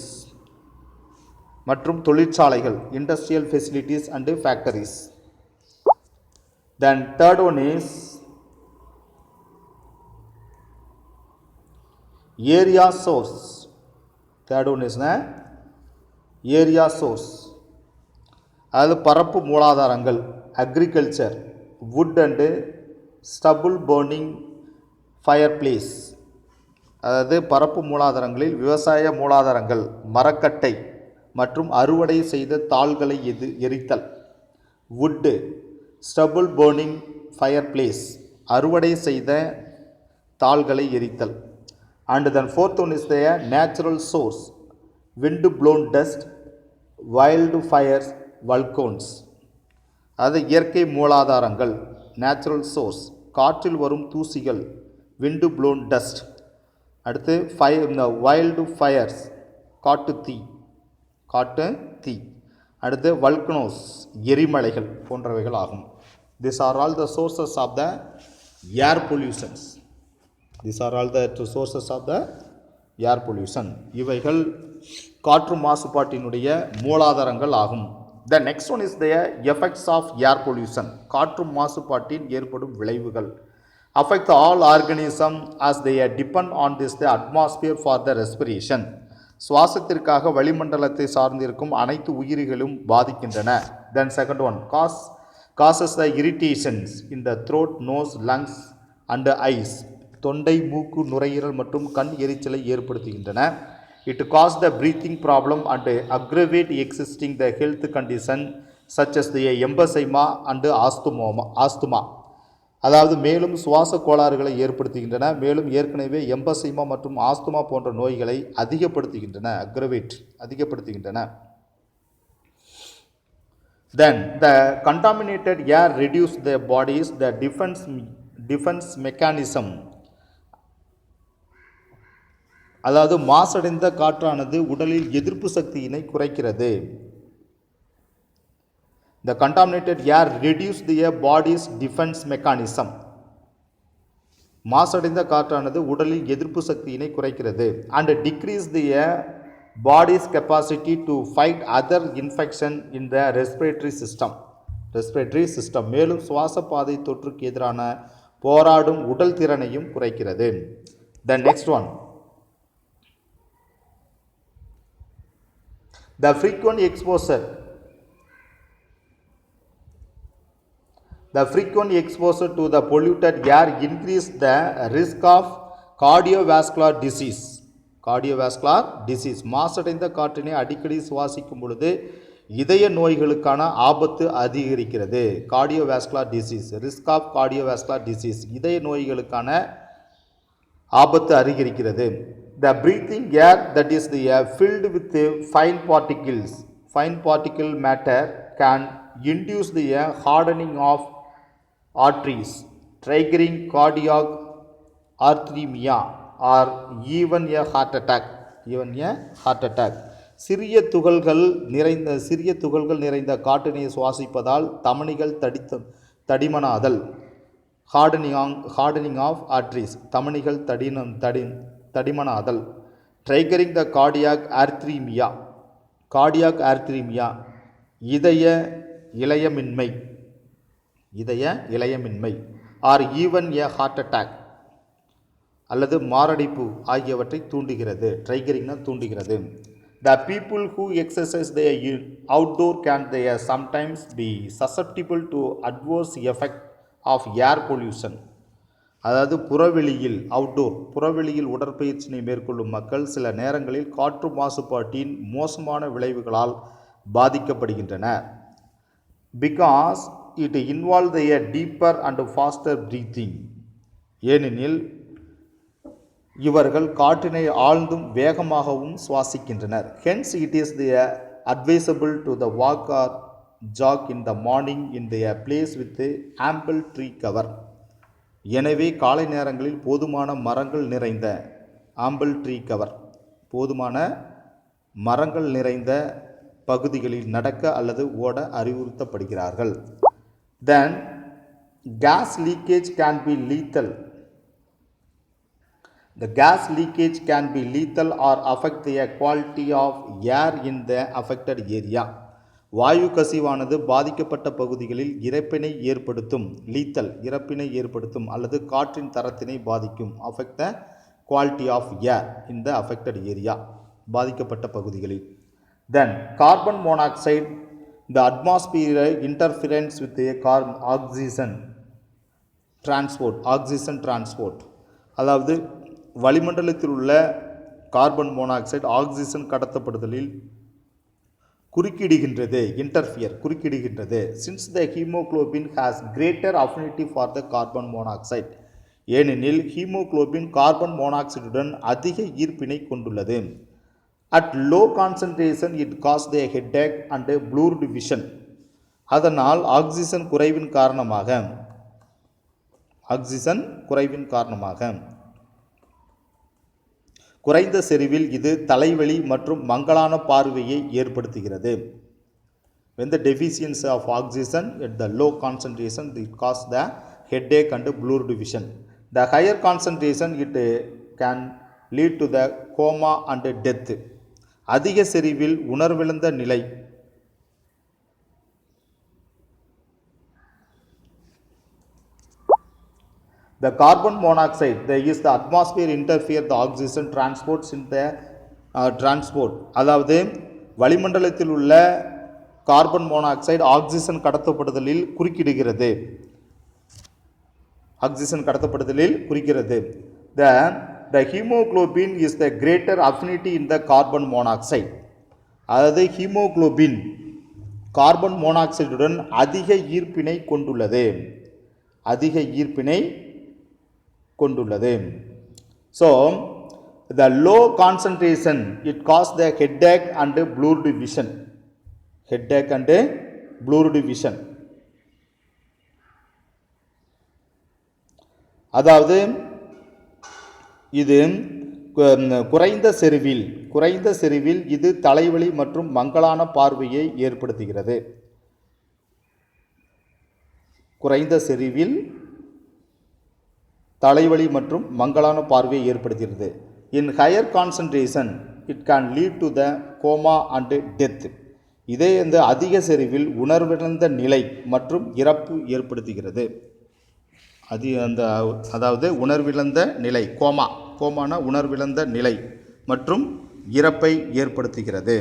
Speaker 1: மற்றும் தொழிற்சாலைகள் industrial facilities and factories. Then third one is area source. Third one is area source. அதாவது பரப்பு மூலாதாரங்கள் agriculture, wood and stubble burning fireplace. அதாவது பரப்பு மூலாதாரங்களில் விவசாய மூலாதாரங்கள் மரக்கட்டை மற்றும் அறுவடை செய்த தாள்களை எரித்தல், wood, stubble burning fireplace அறுவடை செய்த தாள்களை எரித்தல். And then fourth one is the natural source, wind blown dust, wild fires, volcanoes. அது இயற்கை மூலாதாரங்கள் நேச்சுரல் சோர்ஸ் காற்றில் வரும் தூசிகள், wind blown dust, அடுத்து வைல்டு ஃபயர்ஸ் காட்டு தீ, அடுத்து வல்கனோஸ் எரிமலைகள் போன்றவைகள் ஆகும். These are all the sources of the air pollutions. இவைகள் காற்று மாசுபாட்டினுடைய மூலாதாரங்கள் ஆகும். The next one is the effects of air pollution. காற்று மாசுபாட்டின் ஏற்படும் விளைவுகள். Affect all organisms as they depend on the atmosphere for the respiration. சுவாசத்திற்காக வளிமண்டலத்தை சார்ந்திருக்கும் அனைத்து உயிரிகளும் பாதிக்கின்றன. Then second one, causes the irritations in the throat, nose, lungs and eyes. தொண்டை, மூக்கு, நுரையீரல் மற்றும் கண் எரிச்சலை ஏற்படுத்துகின்றன. It causes the breathing problem and aggravate existing the health condition such as the emphysema and asthma. அதாவது மேலும் சுவாச கோளாறுகளை ஏற்படுத்துகின்றன. மேலும் ஏற்கனவே எம்பசைமா மற்றும் ஆஸ்துமா போன்ற நோய்களை அதிகப்படுத்துகின்றன. Then the contaminated air reduce the body's the defense mechanism. அதாவது மாசடைந்த காற்றானது உடலில் எதிர்ப்பு சக்தியினை குறைக்கிறது. The contaminated air reduce the body's defense mechanism. மாசடைந்த காற்றானது உடலில் எதிர்ப்பு சக்தியினை குறைக்கிறது. And decrease the body's capacity to fight other infection in the respiratory system. Respiratory system. மேலும் சுவாச பாதை தொற்றுக்கு எதிரான போராடும் உடல் திறனையும் குறைக்கிறது. The next one, the frequent exposure to the polluted air increase the risk of cardiovascular disease. மாசடைந்த காற்றினை அடிக்கடி சுவாசிக்கும் பொழுது இதய நோய்களுக்கான ஆபத்து அதிகரிக்கிறது. Cardiovascular disease, risk of cardiovascular disease, இதய நோய்களுக்கான ஆபத்து அதிகரிக்கிறது. The breathing air that is the air filled with fine particle matter can induce the hardening of arteries, triggering cardiac arrhythmia or even a heart attack. சிறிய துகள்கள் நிறைந்த காற்றினை சுவாசிப்பதால் தமனிகள் தடிமனாதல், hardening of arteries, தமனிகள் தடிமனாதல், triggering the cardiac arrhythmia, இதய இழையமின்மை or even a heart attack அல்லது மாரடைப்பு ஆகியவற்றை தூண்டுகிறது. ட்ரைகரிங்னா தூண்டுகிறது. The people who exercise their outdoor can they sometimes be susceptible to adverse effect of air pollution. அதாவது புறவெளியில் உடற்பயிற்சியை மேற்கொள்ளும் மக்கள் சில நேரங்களில் காற்று மாசுபாட்டின் மோசமான விளைவுகளால் பாதிக்கப்படுகின்றனர். Because it involves a deeper and faster breathing. ஏனெனில் இவர்கள் காற்றினை ஆழ்ந்தும் வேகமாகவும் சுவாசிக்கின்றனர். Hence it is advisable to the walk or jog in the morning in a place with ample tree cover. எனவே காலை நேரங்களில் போதுமான மரங்கள் நிறைந்த பகுதிகளில் நடக்க அல்லது ஓட அறிவுறுத்தப்படுகிறார்கள். Then gas leakage can be lethal. The gas leakage can be lethal or affect the quality of air in the affected area. வாயு கசிவானது பாதிக்கப்பட்ட பகுதிகளில் இறப்பினை ஏற்படுத்தும் அல்லது காற்றின் தரத்தினை பாதிக்கும். affect the quality of air in the affected area, பாதிக்கப்பட்ட பகுதிகளில். Then carbon monoxide, the atmosphere interference with the oxygen transport. அதாவது வளிமண்டலத்தில் உள்ள கார்பன் மோனாக்சைடு ஆக்சிஜன் கடத்தப்படுதலில் குறுக்கிடுகின்றது. Since the hemoglobin has greater affinity for the carbon monoxide, ஏனெனில் haemoglobin carbon மோனாக்சைடுடன் அதிக ஈர்ப்பினை கொண்டுள்ளது. At low concentration it causes a headache and a blurred vision. அதனால் oxygen குறைவின் காரணமாக குறைந்த செறிவில் இது தலைவலி மற்றும் மங்கலான பார்வையை ஏற்படுத்துகிறது. When the deficiency of oxygen at the low concentration it causes the headache and blurred vision. The higher concentration it can lead to the coma and death. அதிக செறிவில் உணர்விழந்த நிலை, the carbon monoxide is the atmosphere interfere the oxygen transports in the transport. அதாவது வளிமண்டலத்தில் உள்ள carbon monoxide oxygen கடத்தப்படுதலில் குறுக்கிடுகிறது. The hemoglobin is the greater affinity in the carbon monoxide. அதாவது haemoglobin carbon மோனாக்சைடுடன் அதிக ஈர்ப்பினை கொண்டுள்ளது. So the low concentration it causes the headache and blurred vision. அதாவது இது குறைந்த செறிவில் இது தலைவலி மற்றும் மங்கலான பார்வையை ஏற்படுத்துகிறது. In higher concentration it can lead to the coma and death. இதே இந்த அதிக செறிவில் உணர்விழந்த நிலை மற்றும் இறப்பு ஏற்படுத்துகிறது. அதாவது உணர்விழந்த நிலை, கோமானா உணர்விழந்த நிலை மற்றும் இறப்பை ஏற்படுத்துகிறது.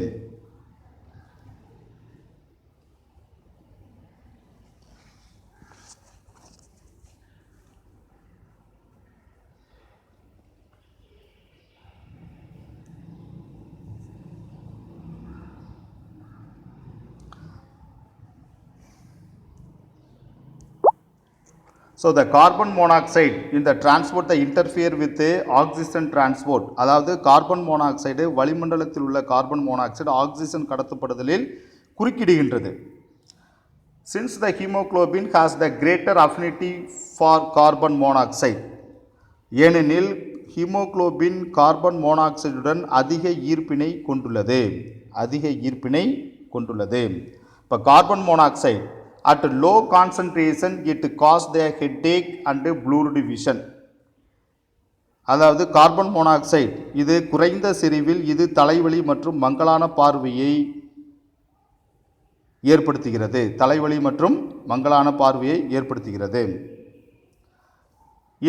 Speaker 1: So the carbon monoxide in the transport the interfere with the oxygen transport. அதாவது கார்பன் மோனாக்சைடு வளிமண்டலத்தில் உள்ள கார்பன் மோனாக்சைடு ஆக்சிஜன் கடத்தப்படுதலில் குறுக்கிடுகின்றது. Since the hemoglobin has the greater affinity for carbon monoxide. ஏனெனில் ஹீமோகுளோபின் கார்பன் மோனாக்சைடுடன் அதிக ஈர்ப்பினை கொண்டுள்ளது. இப்போ carbon monoxide at low concentration it caused a headache and blurred vision. அதாவது கார்பன் மோனாக்சைடு இது குறைந்த செறிவில் இது தலைவலி மற்றும் மங்கலான பார்வையை ஏற்படுத்துகிறது.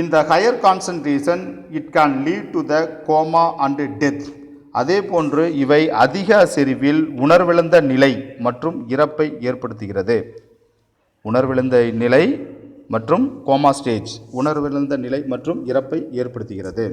Speaker 1: In the higher concentration it can lead to the coma and death. அதே போன்று இவை அதிக செறிவில் உணர்விழந்த நிலை மற்றும் இறப்பை ஏற்படுத்துகிறது. உணர்விழந்த நிலை மற்றும் கோமா ஸ்டேஜ் உணர்விழந்த நிலை மற்றும் இறப்பை ஏற்படுத்துகிறது.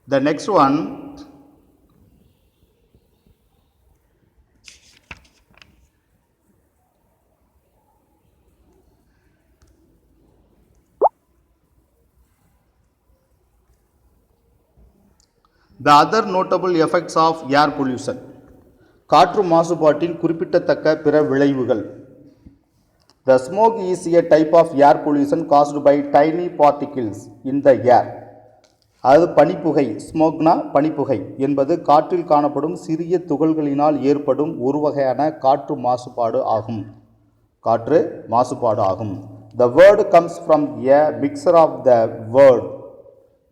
Speaker 1: The next one, the other notable effects of air pollution. காற்று மாசுபாட்டின் குறிப்பிடத்தக்க பிற விளைவுகள். The smoke is a type of air pollution caused by tiny particles in the air. அது பனிப்புகை, ஸ்மோக்னா பனிப்புகை என்பது காற்றில் காணப்படும் சிறிய துகள்களினால் ஏற்படும் ஒரு வகையான காற்று மாசுபாடு ஆகும். The word comes from a mixture of the word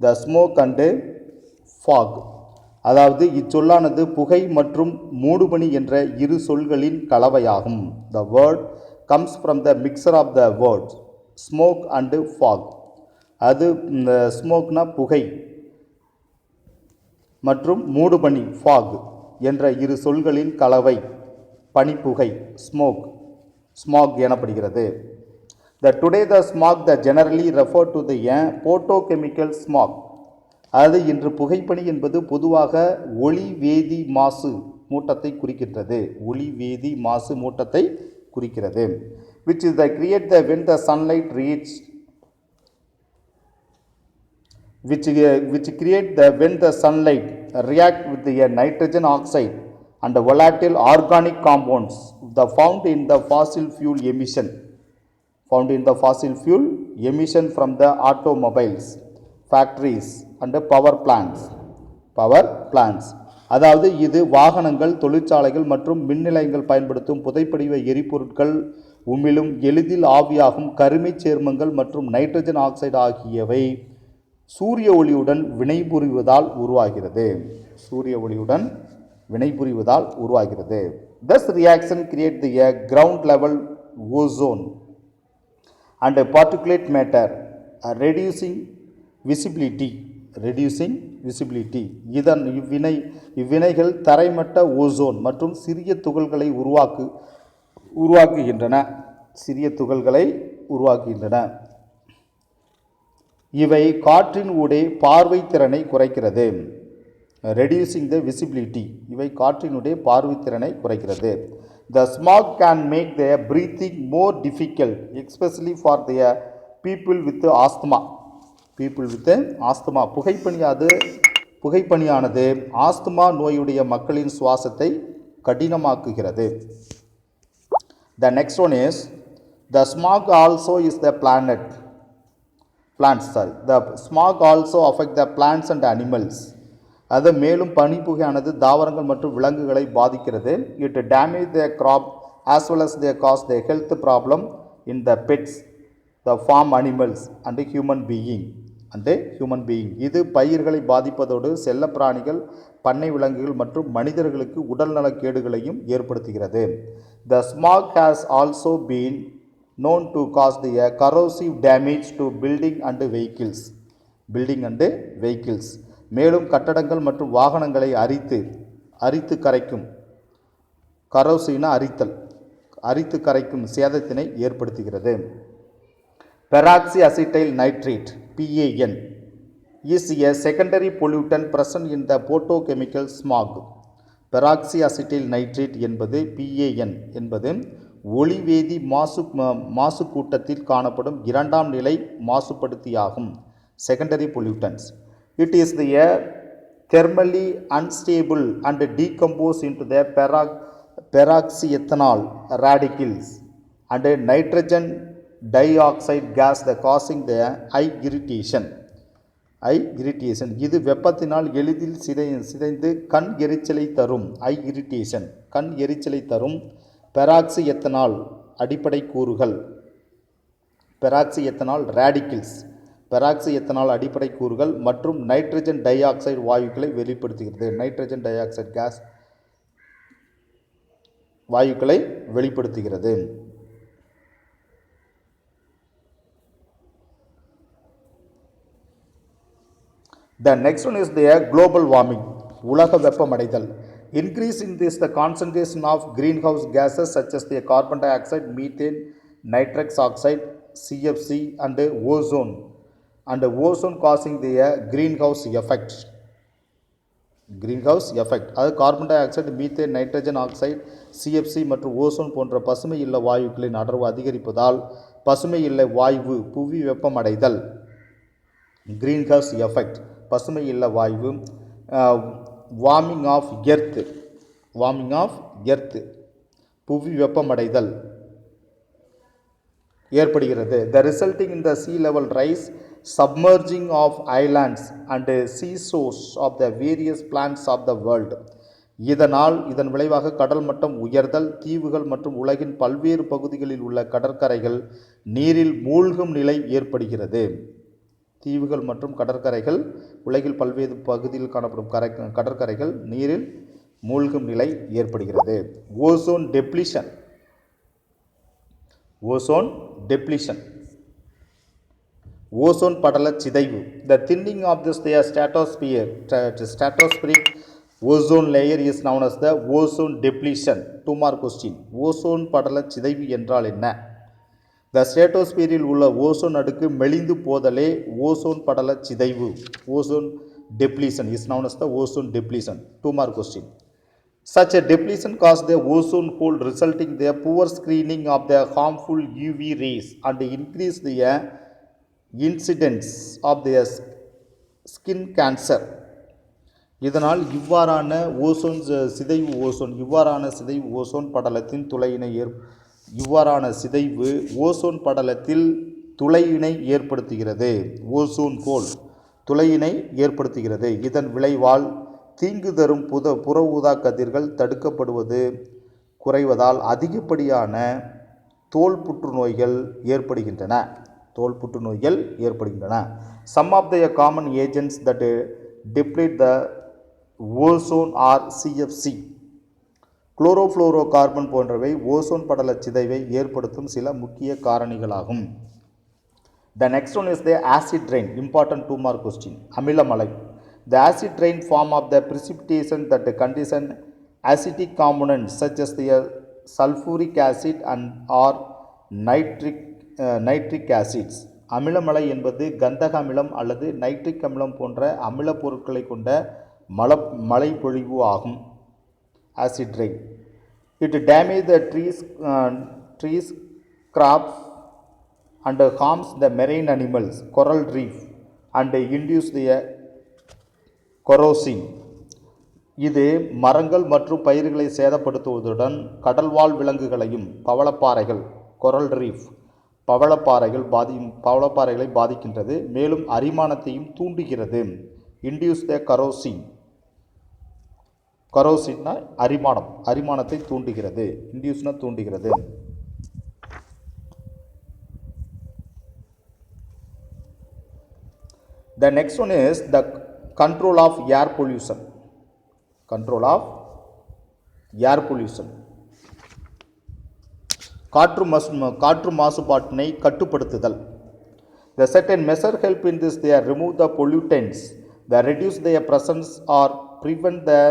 Speaker 1: the smoke and fog. அதாவது இச்சொல்லானது புகை மற்றும் மூடுபனி என்ற இரு சொல்களின் கலவையாகும். The word comes from the mixture of the words smoke and fog. அது ஸ்மோக்னா புகை மற்றும் மூடுபனி ஃபாக் என்ற இரு சொல்களின் கலவை பனிப்புகை ஸ்மாக் எனப்படுகிறது. Today the smog that generally refer to the photochemical smog. அது இன்று புகைப்பனி என்பது பொதுவாக ஒளி வேதி மாசு மூட்டத்தை குறிக்கிறது. Which is the create the when the sunlight when the sunlight react with the nitrogen oxide and the volatile organic compounds found in the fossil fuel emission from the automobiles, factories and power plants. அதாவது இது வாகனங்கள், தொழிற்சாலைகள் மற்றும் மின் நிலையங்கள் பயன்படுத்தும் புதைப்படிவ எரிபொருட்கள் உமிழும் எளிதில் ஆவியாகும் கரிமச் சேர்மங்கள் மற்றும் நைட்ரஜன் ஆக்சைடு ஆகியவை சூரிய ஒளியுடன் வினைபுரிவதால் உருவாகிறது. This reaction creates the ground level ozone and particulate matter, reducing visibility. இவ்வினைகள் தரைமட்ட ஓசோன் மற்றும் சிறிய துகள்களை உருவாக்குகின்றன. இவை காற்றின் ஊடே பார்வை திறனை குறைக்கிறது. reducing the visibility. இவை காற்றினுடைய பார்வை திறனை குறைக்கிறது. The smog can make their breathing more difficult, especially for their people with asthma. புகைப்பனியானது ஆஸ்துமா நோயுடைய மக்களின் சுவாசத்தை கடினமாக்குகிறது. The next one is the smog also is the plants. The smog also affect the plants and animals. அது மேலும் பனிப்புகையானது தாவரங்கள் மற்றும் விலங்குகளை பாதிக்கிறது. It damage their crop as well as they cause the health problem in the pets, the farm animals and human being. இது பயிர்களை பாதிப்பதோடு செல்ல பிராணிகள், பண்ணை விலங்குகள் மற்றும் மனிதர்களுக்கு உடல்நல கேடுகளையும் ஏற்படுத்துகிறது. The smog has also been known to cause the corrosive damage to building and vehicles. மேலும் கட்டடங்கள் மற்றும் வாகனங்களை அரித்து கரைக்கும், கரோசிவ்னா அரித்து கரைக்கும் சேதத்தினை ஏற்படுத்துகிறது. பெராக்சிஅசிட்டைல் nitrate PAN is a secondary pollutant present in the photochemical smog. Peroxyacetyl nitrate என்பது PAN என்பது ஒளிவேதி மாசு கூட்டத்தில் காணப்படும் இரண்டாம் நிலை மாசுபடுத்தியாகும். Secondary pollutants. It is the thermally unstable and decompose into the peroxyethanol radicals and nitrogen dioxide gas that causing the eye irritation. இது வெப்பத்தினால் எளிதில் சிதைந்து கண் எரிச்சலை தரும். பெராக்சியெத்தனால் அடிப்படை கூறுகள், பெராக்சியெத்தனால் ரேடிக்கல்ஸ், பெராக்சியெத்தனால் அடிப்படை கூறுகள் மற்றும் நைட்ரஜன் டை ஆக்சைடு வாயுக்களை வெளிப்படுத்துகிறது. நைட்ரஜன் டை ஆக்சைடு கேஸ் வாயுக்களை வெளிப்படுத்துகிறது. The next one is the global warming. உலக வெப்பமடைதல். Increase in this the concentration of greenhouse gases such as the carbon dioxide, methane, nitrous oxide, CFC and ozone causing the greenhouse effect. அது carbon di oxide, methane, nitrogen oxide, CFC மற்றும் ozone போன்ற பசுமை இல்ல வாயுக்களின் அளவு அதிகரிப்பதால் பசுமை இல்ல வாயு புவி வெப்பமடைதல். கிரீன்ஹவுஸ் எஃபெக்ட் பசுமை இல்ல வாயு. வார்மிங் ஆஃப் எர்த் புவி வெப்பமடைதல் ஏற்படுகிறது. The resulting in the sea level rise, submerging of islands and seashores of the various plants of the world. இதன் விளைவாக கடல் மட்டம் உயர்தல், தீவுகள் மற்றும் உலகின் பல்வேறு பகுதிகளில் உள்ள கடற்கரைகள் நீரில் மூழ்கும் நிலை ஏற்படுகிறது. தீவுகள் மற்றும் கடற்கரைகள், உலகில் பல்வேறு பகுதியில் காணப்படும் கடற்கரைகள் நீரில் மூழ்கும் நிலை ஏற்படுகிறது. ஓசோன் டெப்ளிஷன் ஓசோன் படல சிதைவு. The thinning of the stratospheric ozone layer is known as the ozone depletion. 2 mark question. Ozone படல சிதைவு என்றால் என்ன? The ஸ்ட்ராட்டோஸ்பியரில் உள்ள ஓசோன் அடுக்கு மெலிந்து போதலே ஓசோன் படல சிதைவு. Ozone depletion is known as the ozone depletion. 2 mark question. Such a depletion causes the ozone hole, resulting in the poor screening of the harmful UV rays and increase the incidence of the skin cancer. இதனால் இவ்வாறான சிதைவு ozone படலத்தின் ozone படலத்தில் துளையினை ஏற்படுத்துகிறது. Ozone whole துளையினை ஏற்படுத்துகிறது. இதன் விளைவால் தீங்கு தரும் புற ஊதா கதிர்கள் தடுக்கப்படுவது குறைவதால் அதிகப்படியான தோல் புற்றுநோய்கள் ஏற்படுகின்றன. Some of the common agents that deplete the ozone are CFC. குளோரோஃப்ளோரோகார்பன் போன்றவை ஓசோன் படல சிதைவை ஏற்படுத்தும் சில முக்கிய காரணிகளாகும். The next one is the acid rain. Important 2 mark question. அமிலமழை. The acid rain form of the precipitation that contain acidic components such as the sulfuric acid and or nitric acids. அமிலமழை என்பது கந்தக அமிலம் அல்லது நைட்ரிக் அமிலம் போன்ற அமில பொருட்களை கொண்ட மழை பொழிவு ஆகும். Acid rain. It damages the trees, crops and harms the marine animals, coral reef and induce the corrosion. இது மரங்கள் மற்றும் பயிர்களை சேதப்படுத்துவதுடன் கடல்வாழ் விலங்குகளையும் பவளப்பாறைகள் கொரல் ரீஃப் பவளப்பாறைகளை பாதிக்கின்றது. மேலும் அரிமானத்தையும் தூண்டுகிறது. இன்டியூஸ் த கரோசின்னா அரிமானத்தை தூண்டுகிறது. இன்டியூஸ்னா தூண்டுகிறது. The next one is the control of air pollution. காற்று மாசுபாட்டினை கட்டுப்படுத்துதல். The certain measure help in this. They remove the pollutants, they reduce their presence or prevent the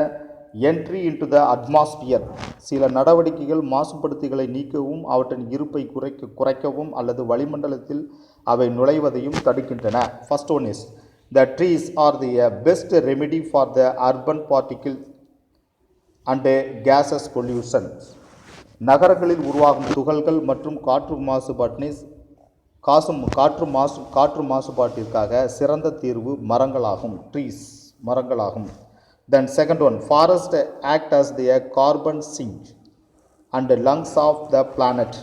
Speaker 1: entry into the atmosphere. சில நடவடிக்கைகள் மாசுபடுத்திகளை நீக்கவும் அவற்றின் இருப்பை குறைக்கவும் அல்லது வளிமண்டலத்தில் அவை நுழைவதையும் தடுக்கின்றன. First one is the trees are the best remedy for the urban particles and gases pollution. நகரங்களில் உருவாகும் துகள்கள் மற்றும் காற்று மாசுபாட்டிற்காக சிறந்த தீர்வு மரங்களாகும். Then second one, forest act as the carbon sink and lungs of the planet.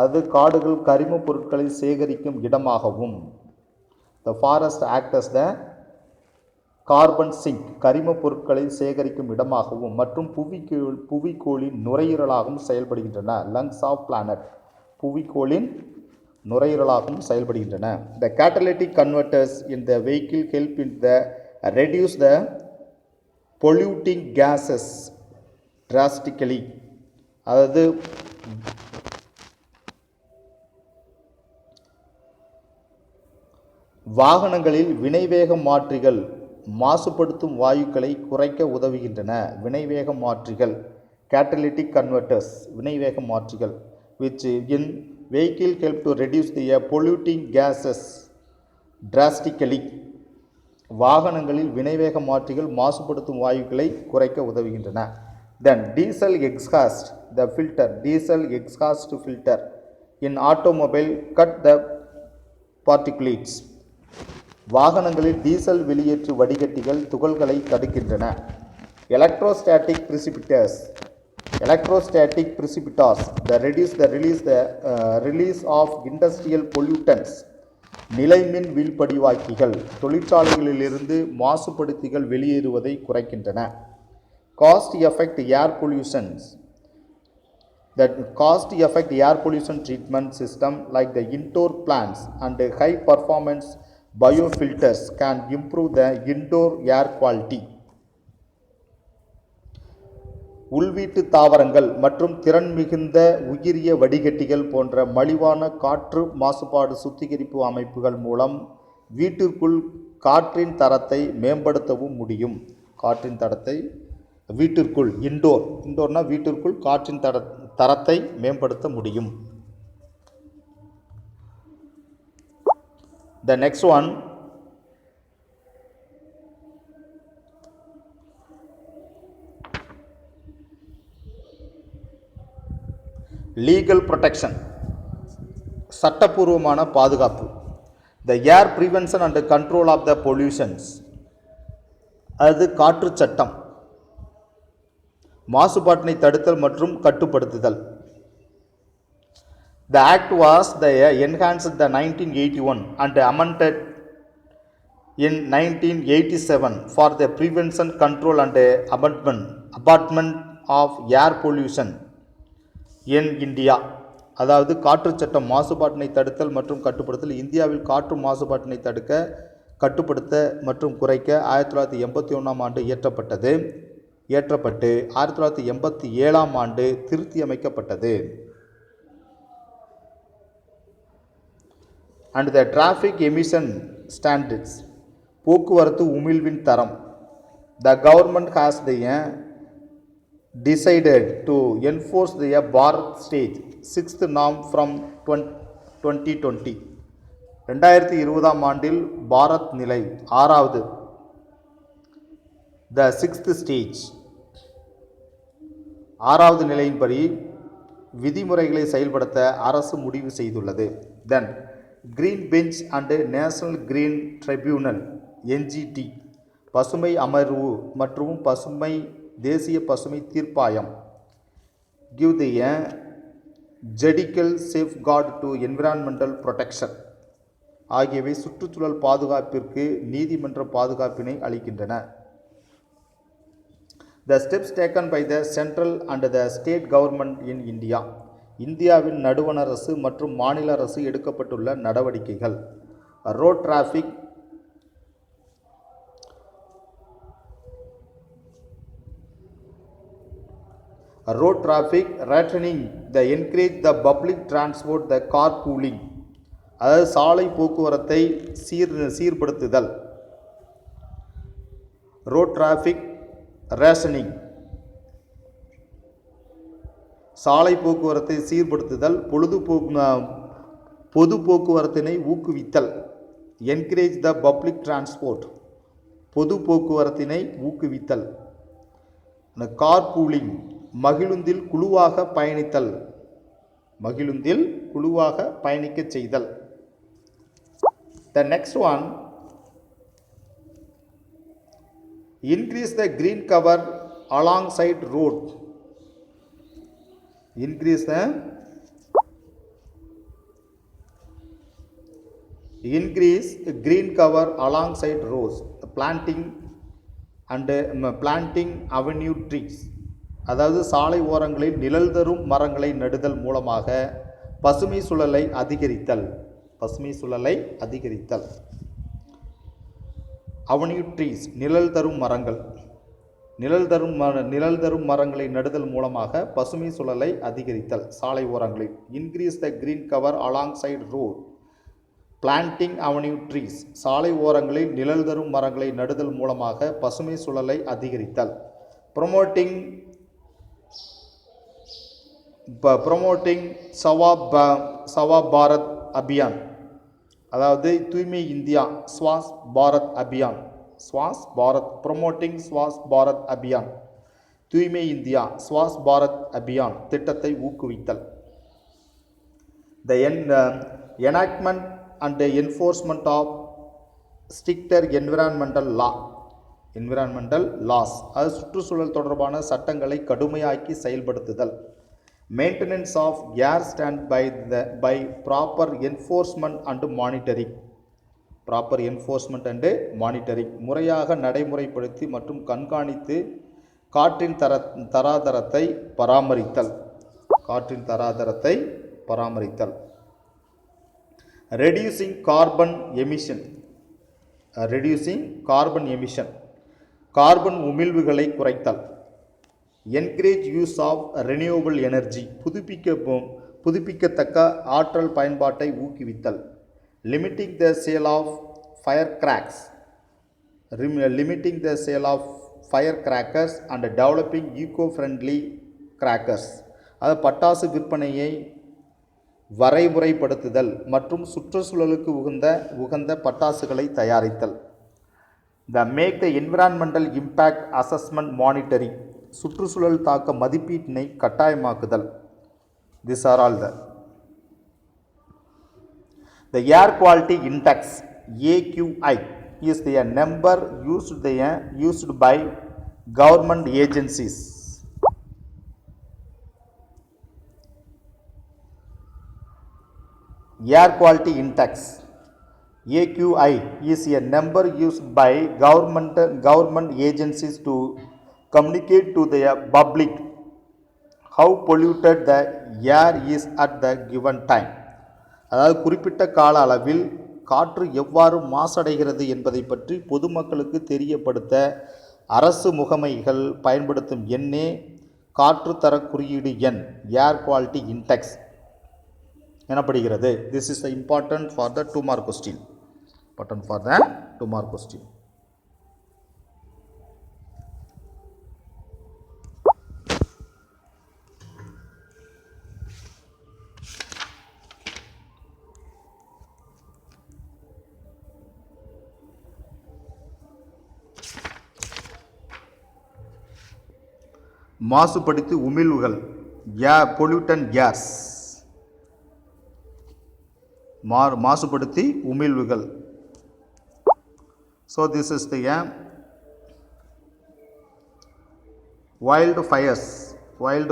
Speaker 1: அது காடுகள் கரிம பொருட்களை சேகரிக்கும் இடமாகவும். The forest act as the carbon sink, கரிம பொருட்களை சேகரிக்கும் இடமாகவும் மற்றும் புவிக்கோளின் நுரையீரலாகவும் செயல்படுகின்றன. lungs of planet, புவிக்கோளின் நுரையீரலாகவும் செயல்படுகின்றன. The catalytic converters in the vehicle help in the reduce the polluting gases drastically. அதாவது வாகனங்களில் வினைவேக மாற்றிகள் மாசுபடுத்தும் வாயுக்களை குறைக்க உதவுகின்றன. வினைவேக மாற்றிகள் catalytic converters, வினைவேக மாற்றிகள் which in vehicle help to reduce the polluting gases drastically. வாகனங்களில் வினைவேக மாற்றிகள் மாசுபடுத்தும் வாயுக்களை குறைக்க உதவுகின்றன. Then diesel exhaust filter in automobile cut the particulates. வாகனங்களில் டீசல் வெளியேற்று வடிகட்டிகள் துகள்களை தடுக்கின்றன. Electrostatic precipitors the release of industrial pollutants. நிலைமின் வீழ்படிவாக்கிகள் தொழிற்சாலைகளிலிருந்து மாசுபடுத்திகள் வெளியேறுவதை குறைக்கின்றன. Cost effect air pollution treatment system like the indoor plants and high performance biofilters can improve the indoor air quality. உள்வீட்டு தாவரங்கள் மற்றும் திறன் மிகுந்த உயிரிய வடிகட்டிகள் போன்ற மலிவான காற்று மாசுபாடு சுத்திகரிப்பு அமைப்புகள் மூலம் வீட்டிற்குள் காற்றின் தரத்தை மேம்படுத்தவும் முடியும். வீட்டிற்குள் இண்டோர்னா வீட்டிற்குள் காற்றின் தரத்தை மேம்படுத்த முடியும். The next one, legal protection, சட்டபூர்வமான பாதுகாப்பு. The air prevention and control of the pollutions, அது காற்று சட்டம், மாசுபாட்டினை தடுத்தல் மற்றும் கட்டுப்படுத்துதல். The act was enhanced in 1981 and amended in 1987 for the prevention, control and abatement of air pollution in India. அதாவது காற்று சட்டம் மாசுபாட்டினை தடுத்தல் மற்றும் கட்டுப்படுத்தல் இந்தியாவில் காற்று மாசுபாட்டினை தடுக்க, கட்டுப்படுத்த மற்றும் குறைக்க 1981ஆம் ஆண்டு இயற்றப்பட்டு 1987ஆம் ஆண்டு திருத்தி அமைக்கப்பட்டது. And the traffic emission standards, போக்குவரத்து உமிழ்வின் தரம். The government has decided to enforce the Bharat Stage 6th norm from 2020. 2020ஆம் ஆண்டில் பாரத் நிலை 6வது the 6th stage 6வது நிலையின்படி விதிமுறைகளை செயல்படுத்த அரசு முடிவு செய்துள்ளது. Then Green Bench and National Green Tribunal NGT பசுமை அமர்வு மற்றும் பசுமை தேசிய பசுமை தீர்ப்பாயம் give the judicial safeguard to environmental protection ஆகியவை சுற்றுச்சூழல் பாதுகாப்பிற்கு நீதிமன்ற பாதுகாப்பினை அளிக்கின்றன. The steps taken by the central and the state government in India இந்தியாவின் நடுவண் அரசு மற்றும் மாநில அரசு எடுக்கப்பட்டுள்ள நடவடிக்கைகள். Road traffic rationing, the encourage the public transport, the carpooling அதாவது சாலை போக்குவரத்தை சீர்படுத்துதல். ரோட் டிராஃபிக் ரேஷனிங் சாலை போக்குவரத்தை சீர்படுத்துதல். பொது போக்குவரத்தினை ஊக்குவித்தல். என்கரேஜ் த பப்ளிக் டிரான்ஸ்போர்ட் பொது போக்குவரத்தினை ஊக்குவித்தல். கார்பூலிங் மகிழுந்தில் குழுவாக பயணித்தல். மகிழுந்தில் குழுவாக பயணிக்க செய்தல். The next one, increase the green cover alongside road. Increase green cover alongside roads. Planting avenue trees. அதாவது சாலை ஓரங்களில் நிழல் தரும் மரங்களை நடுதல் மூலமாக பசுமை சூழலை அதிகரித்தல். பசுமை சூழலை அதிகரித்தல். அவென்யூ ட்ரீஸ் நிழல் தரும் மரங்கள். நிழல் தரும் மரங்களை நடுதல் மூலமாக பசுமை சூழலை அதிகரித்தல் சாலை ஓரங்களில். Increase the green cover along side road. Planting avenue trees சாலை ஓரங்களில் நிழல் தரும் மரங்களை நடுதல் மூலமாக பசுமை சூழலை அதிகரித்தல். ப்ரொமோட்டிங் சவாப் பாரத் அபியான் அதாவது தூய்மை இந்தியா ஸ்வாஸ் பாரத் அபியான். ஸ்வாஸ் பாரத் ப்ரொமோட்டிங் ஸ்வாஸ் பாரத் அபியான் தூய்மை இந்தியா ஸ்வாஸ் பாரத் அபியான் திட்டத்தை ஊக்குவித்தல். த enactment and enforcement of stricter environmental laws அது சுற்றுச்சூழல் தொடர்பான சட்டங்களை கடுமையாக்கி செயல்படுத்துதல். Maintenance of air stand by proper enforcement and monitoring. Proper enforcement and monitoring முறையாக நடைமுறைப்படுத்தி மற்றும் கண்காணித்து காற்றின் தராதரத்தை பராமரித்தல். காற்றின் தராதரத்தை பராமரித்தல். Reducing carbon emission. கார்பன் உமிழ்வுகளை குறைத்தல். Encourage use of renewable energy புதுப்பிக்கத்தக்க ஆற்றல் பயன்பாட்டை ஊக்குவித்தல். Limiting the sale of fire crackers and developing eco friendly crackers அது பட்டாசு விற்பனையை வரைமுறைப்படுத்துதல் மற்றும் சுற்றுச்சூழலுக்கு உகந்த பட்டாசுகளை தயாரித்தல். The make the environmental impact assessment monitoring சுற்றுச்சூழல் தாக்க மதிப்பீட்டினை கட்டாயமாக்குதல். This are all the air quality index AQI is the number used by government agencies. Air quality index AQI is a number used by government agencies to communicate to the public how polluted the air is at the given time. அதாவது குறிப்பிட்ட கால அளவில் காற்று எவ்வாறு மாசடைகிறது என்பதை பற்றி பொதுமக்களுக்கு தெரியப்படுத்த அரசு முகமைகள் பயன்படுத்தும் எண்ணே காற்று தர குறியீடு எண் ஏர் குவாலிட்டி இன்டெக்ஸ் எனப்படுகிறது. This is important for the 2 mark question. மாசுபடுத்தி உமிழ்வுகள் பொல்யூட்டன் கேஸ். மாசுபடுத்தி உமிழ்வுகள். So this is the wild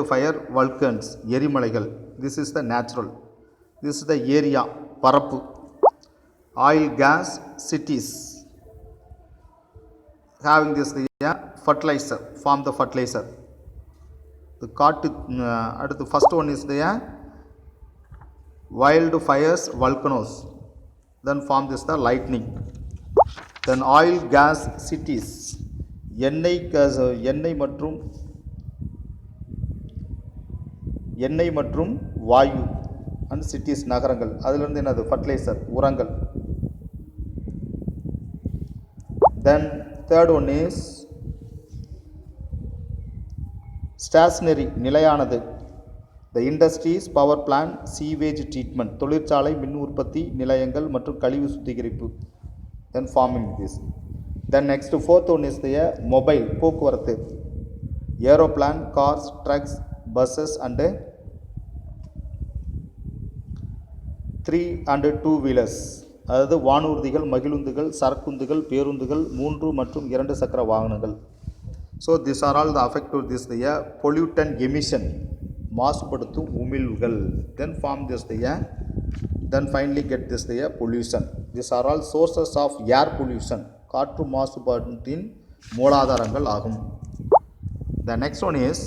Speaker 1: fire volcans, எரிமலைகள். This is the natural. This is the area, பரப்பு. Oil, gas, cities. Having this the fertilizer, form the fertilizer. The காட்டு அடுத்து first one is the wild fires, volcanoes. Then form this the lightning. Then oil, gas, cities. எண்ணெய் மற்றும் வாயு and cities நகரங்கள். அதிலிருந்து என்னது fertiliser, உரங்கள். Then third one is stationary, நிலையானது. The industries, power plant, sewage treatment, தொழிற்சாலை, மின் உற்பத்தி நிலையங்கள் மற்றும் கழிவு சுத்திகரிப்பு. Then farming this. Then next fourth one is the mobile, போக்குவரத்து. Aeroplane, cars, trucks, buses and 3 and 2 wheelers, அதாவது வானூர்திகள், மகிழுந்துகள், சரக்குந்துகள், பேருந்துகள், 3 மற்றும் 2 சக்கர வாகனங்கள். So this are all the affect to this the pollutant emission, மாசுபடுத்தும் உமிழ்வுகள். Then form this the then finally get this the pollution. This are all sources of air pollution, காற்று மாசுபாட்டின் மூலாதாரங்கள் ஆகும். The next one is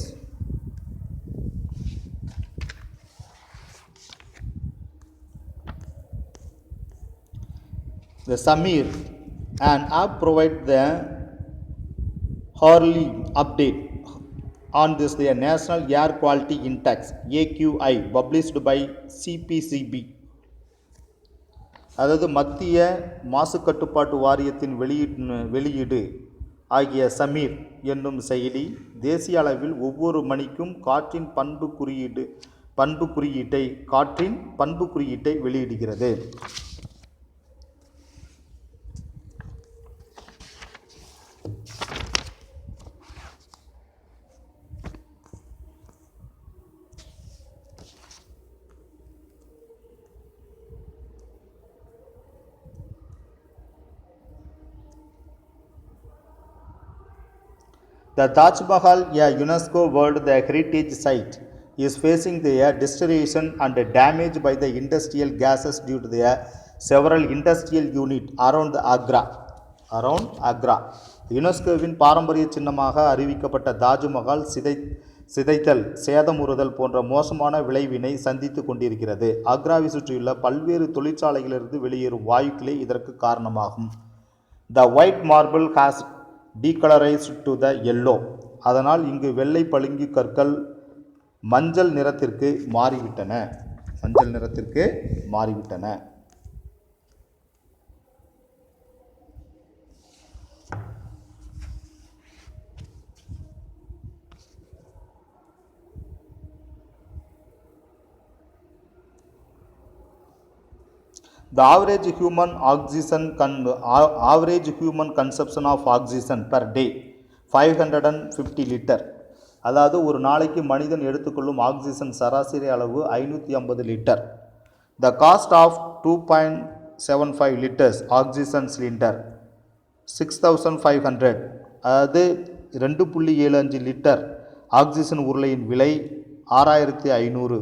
Speaker 1: the Samir, an app provide the hourly update on this the National Air Quality Index AQI published by CPCB. அதாவது மத்திய மாசு கட்டுப்பாட்டு வாரியத்தின் வெளியீடு ஆகிய சமீர் என்னும் செயலி தேசிய அளவில் ஒவ்வொரு மணிக்கும் காற்றின் பண்பு குறியீட்டை வெளியிடுகிறது. The Taj Mahal, a UNESCO World Heritage Site, is facing the deterioration and damage by the industrial gases due to the several industrial units around Agra. யுனெஸ்கோவின் பாரம்பரிய சின்னமாக அறிவிக்கப்பட்ட தாஜ்மஹால் சிதைத்தல், சேதமுறுதல் போன்ற மோசமான விளைவினை சந்தித்து கொண்டிருக்கிறது. ஆக்ராவை சுற்றியுள்ள பல்வேறு தொழிற்சாலைகளிலிருந்து வெளியேறும் வாயுக்களே இதற்கு காரணமாகும். The white marble has decolorized to the yellow. அதனால் இங்கு வெள்ளை பளிங்கு கற்கள் மஞ்சள் நிறத்திற்கு மாறிவிட்டன. The average human consumption of oxygen per day 550 litre. அதாவது ஒரு நாளைக்கு மனிதன் எடுத்துக்கொள்ளும் ஆக்சிஜன் சராசரி அளவு 550 litre. The cost of 2.75 liters oxygen cylinder 6500. அதாவது 2.75 லிட்டர் ஆக்சிஜன் உருளையின் விலை 6500.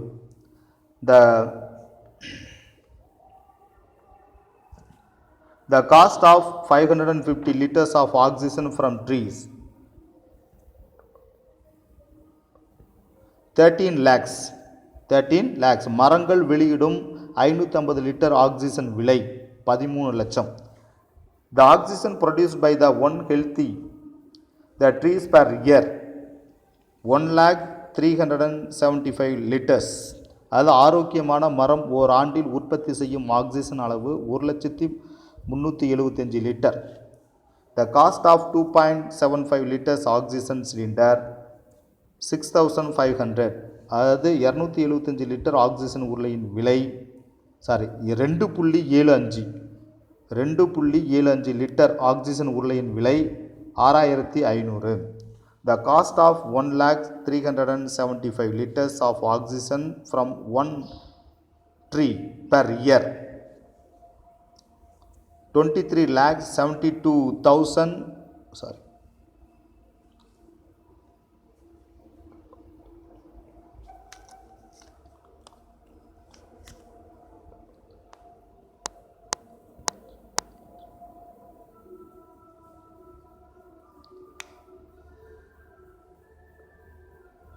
Speaker 1: The cost of 550 liters of oxygen from trees 13 lakhs. மரங்கள் வெளியிடும் 550 லிட்டர் ஆக்சிஜன் விலை 13 லட்சம். The oxygen produced by the one healthy the trees per year 1,375 liters. அது ஆரோக்கியமான மரம் ஓர் ஆண்டில் உற்பத்தி செய்யும் ஆக்சிஜன் அளவு 1,375 litre. The cost of 2.75 liters oxygen cylinder 6,500. அதாவது 275 லிட்டர் ஆக்சிஜன் உருளையின் விலை 2.75 லிட்டர் ஆக்சிஜன் உருளையின் விலை 6500. The cost of 1,375 liters of oxygen from one tree per year 23,72,000